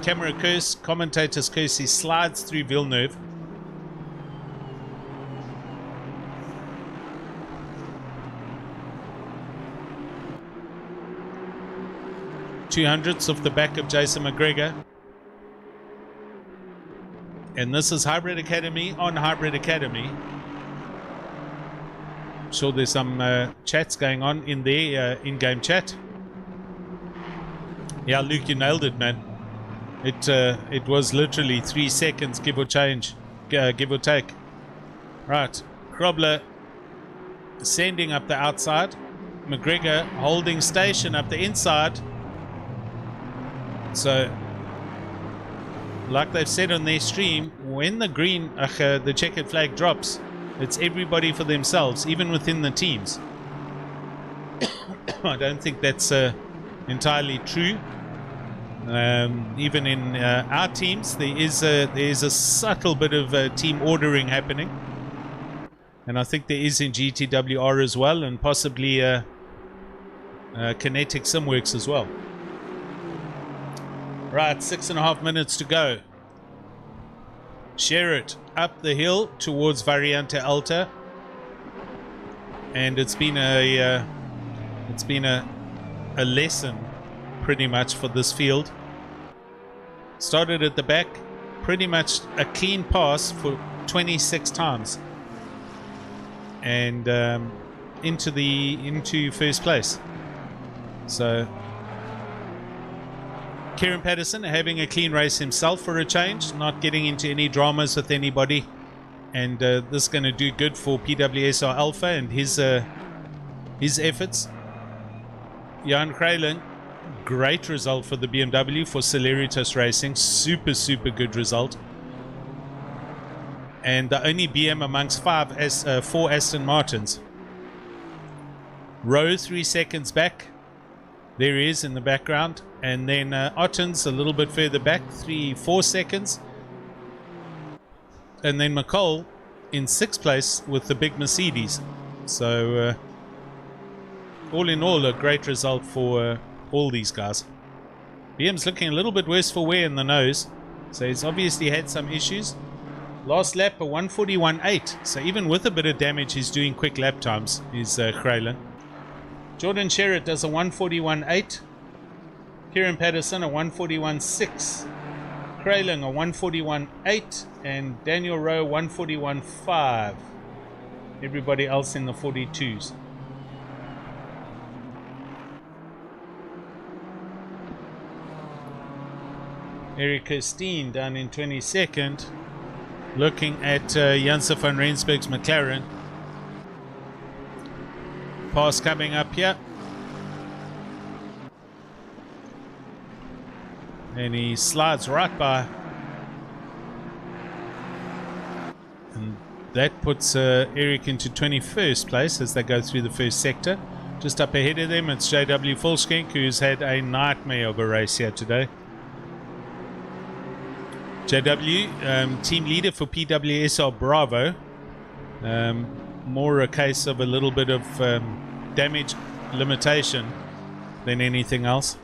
camera curse, commentator's curse, he slides through Villeneuve. .200ths off the back of Jason McGregor. And this is Hybrid Academy on Hybrid Academy. I'm sure there's some chats going on in their in-game chat. Yeah, Luke, you nailed it, man. It was literally 3 seconds, give or change, give or take. Right, Krobler sending up the outside. McGregor holding station up the inside. So, like they've said on their stream, when the green, the checkered flag drops, it's everybody for themselves, even within the teams. I don't think that's entirely true. Even in our teams, there is a subtle bit of team ordering happening, and I think there is in GTWR as well, and possibly Kinetic Simworks as well. Right, 6.5 minutes to go. Sherritt up the hill towards Variante Alta, and it's been a lesson pretty much for this field. Started at the back, pretty much a clean pass for 26 times, and into first place. So Kieran Patterson having a clean race himself for a change, not getting into any dramas with anybody, and this is going to do good for PWSR Alpha and his efforts. Jan Kralin, great result for the BMW for Celeritas Racing, super good result, and the only BM amongst 4 Aston Martins. Rowe 3 seconds back, there he is in the background. And then Ottens a little bit further back, 3-4 seconds. And then McCall in 6th place with the big Mercedes. So all in all, a great result for all these guys. BM's looking a little bit worse for wear in the nose. So he's obviously had some issues. Last lap a 141.8. So even with a bit of damage, he's doing quick lap times, is Kralin. Jordan Sherritt does a 141.8. Kieran Patterson a 141.6, Kralin a 141.8, and Daniel Rowe 141.5. Everybody else in the 42s. Eric Kirstein down in 22nd, looking at Janse van Rensburg's McLaren. Pass coming up here. And he slides right by. And that puts Eric into 21st place as they go through the first sector. Just up ahead of them, it's JW Volskink, who's had a nightmare of a race here today. JW, team leader for PWSR Bravo. More a case of a little bit of damage limitation than anything else.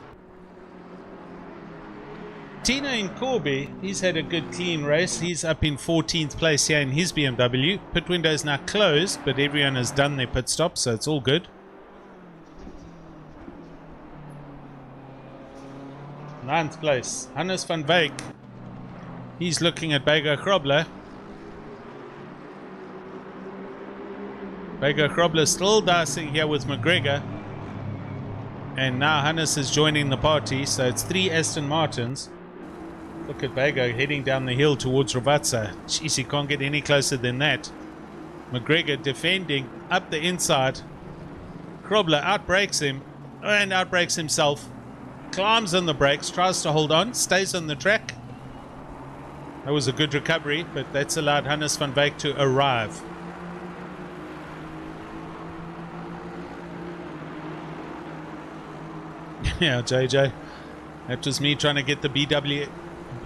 Tino in Corby, he's had a good clean race. He's up in 14th place here in his BMW. Pit window is now closed, but everyone has done their pit stop, so it's all good. 9th place, Hannes van Wyk. He's looking at Bego Krobler. Bego Krobler still dicing here with McGregor. And now Hannes is joining the party, so it's 3 Aston Martins. Look at Bego heading down the hill towards Rothenbach. Jeez, he can't get any closer than that. McGregor defending up the inside. Krobler outbrakes him and outbrakes himself. Climbs on the brakes, tries to hold on, stays on the track. That was a good recovery, but that's allowed Hannes van Wyk to arrive. Yeah, JJ. That was me trying to get the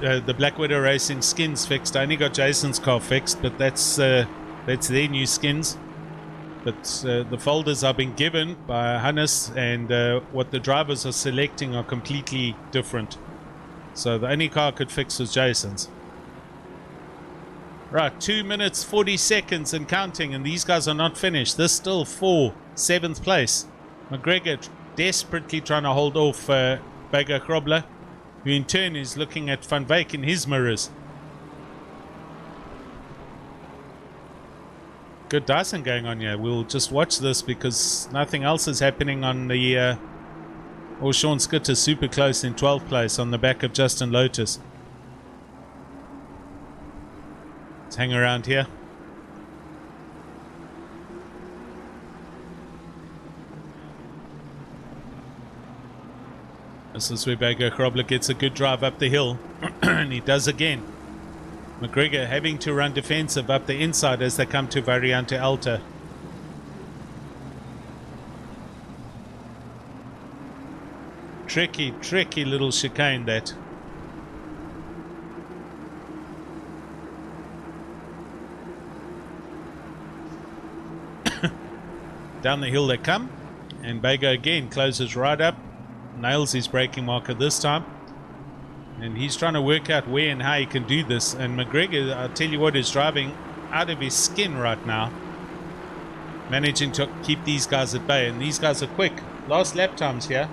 the Black Widow Racing skins fixed. I only got Jason's car fixed, but that's their new skins. But the folders I've been given by Hannes and what the drivers are selecting are completely different. So the only car I could fix was Jason's. Right, 2 minutes 40 seconds and counting, and these guys are not finished. This still for 7th place. McGregor desperately trying to hold off Bego Krobler, who in turn is looking at Van Wyk in his mirrors. Good dicing going on here. We'll just watch this because nothing else is happening on the Sean Skitter super close in 12th place on the back of Justin Lotus. Let's hang around here. This is where Bego Krobler gets a good drive up the hill, and he does again. McGregor having to run defensive up the inside as they come to Variante Alta. Tricky, tricky little chicane that. Down the hill they come, and Bego again closes right up, nails his braking marker this time, and he's trying to work out where and how he can do this. And McGregor, I tell you what, is driving out of his skin right now, managing to keep these guys at bay, and these guys are quick. Last lap times here.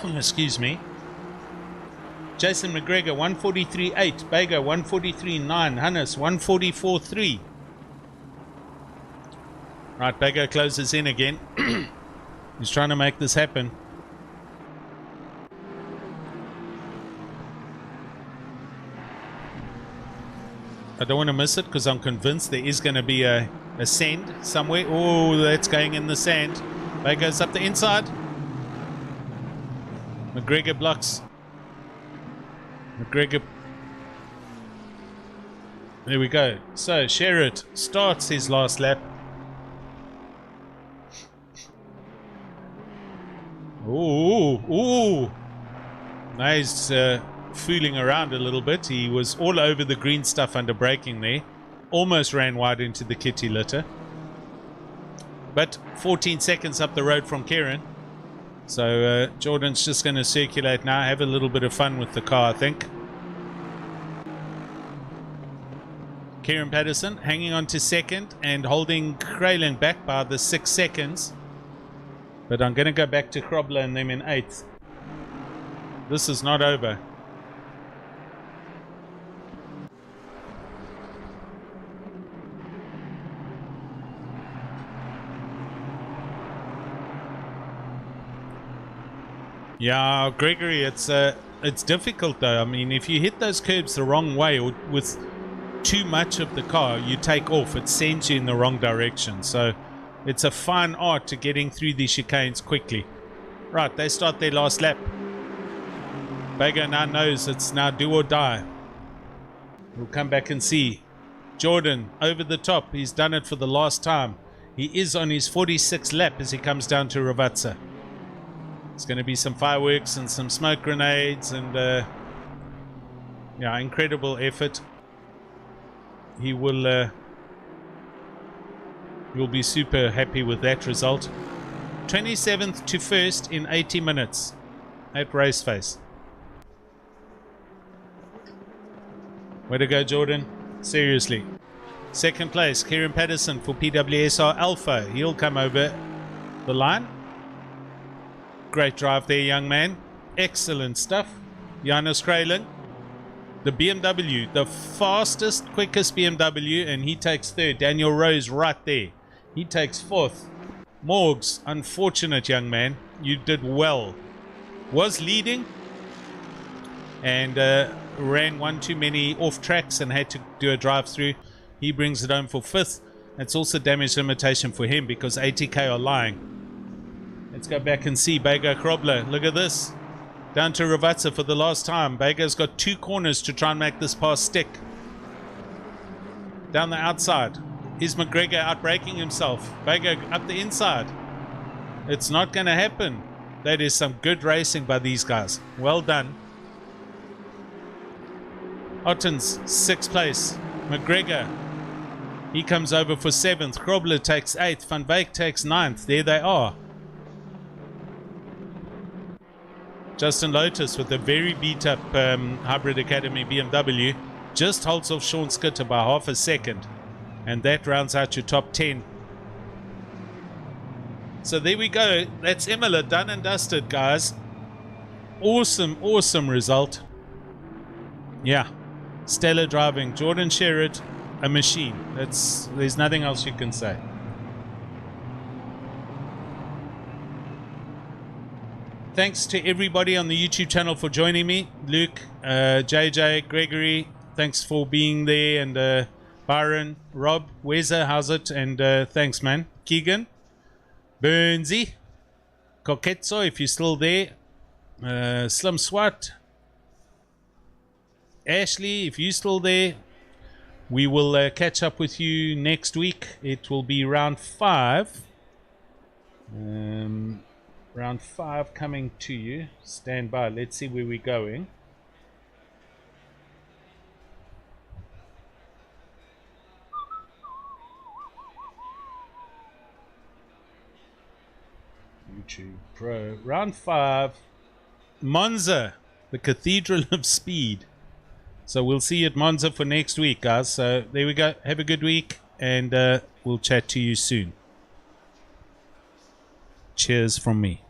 Excuse me. Jason McGregor 143.8, Bego 143.9, Hannes 144.3. Right, Bego closes in again. He's trying to make this happen. I don't want to miss it because I'm convinced there is going to be a send somewhere. Oh, that's going in the sand. Bego's up the inside. McGregor blocks. McGregor. There we go. So Sherritt starts his last lap. Ooh, ooh. Now he's fooling around a little bit. He was all over the green stuff under braking there. Almost ran wide into the kitty litter. But 14 seconds up the road from Kieran. So Jordan's just going to circulate now, have a little bit of fun with the car, I think. Kieran Patterson hanging on to second and holding Kralin back by the 6 seconds. But I'm going to go back to Krobler and them in 8th. This is not over. Yeah, Gregory, it's difficult though. I mean, if you hit those curbs the wrong way or with too much of the car, you take off. It sends you in the wrong direction. So it's a fine art to getting through these chicanes quickly. Right, they start their last lap. Bego now knows it's now do or die. We'll come back and see. Jordan over the top. He's done it for the last time. He is on his 46th lap as he comes down to Rothenbach. It's going to be some fireworks and some smoke grenades and yeah, incredible effort. He will you'll be super happy with that result. 27th to 1st in 80 minutes at Raceface. Way to go, Jordan. Seriously. Second place, Kieran Patterson for PWSR Alpha. He'll come over the line. Great drive there, young man. Excellent stuff. Janus Kralin. The BMW, the fastest, quickest BMW, and he takes third. Daniel Rowe's right there. He takes fourth. Morgs, unfortunate young man. You did well. Was leading and ran one too many off tracks and had to do a drive through. He brings it home for fifth. It's also damage limitation for him because ATK are lying. Let's go back and see Bega Krobler. Look at this. Down to Ravazza for the last time. Bega's got 2 corners to try and make this pass stick. Down the outside. Is McGregor outbraking himself? Bega up the inside. It's not going to happen. That is some good racing by these guys. Well done. Ottens, 6th place. McGregor, he comes over for 7th. Krobler takes 8th. Van Wyk takes 9th. There they are. Justin Lotus with a very beat up Hybrid Academy BMW just holds off Sean Skitter by half a second. And that rounds out your top 10. So there we go. That's Imola done and dusted, guys. Awesome, awesome result. Yeah. Stellar driving. Jordan Sherrod, a machine. There's nothing else you can say. Thanks to everybody on the YouTube channel for joining me. Luke, JJ, Gregory, thanks for being there. And Byron, Rob, Weza, how's it? And thanks, man. Keegan, Burnsy, Koketso, if you're still there. Slim Swat, Ashley, if you're still there. We will catch up with you next week. It will be round 5. Round 5 coming to you. Stand by. Let's see where we're going. YouTube Pro. Round 5. Monza, the Cathedral of Speed. So we'll see you at Monza for next week, guys. So there we go. Have a good week, and we'll chat to you soon. Cheers from me.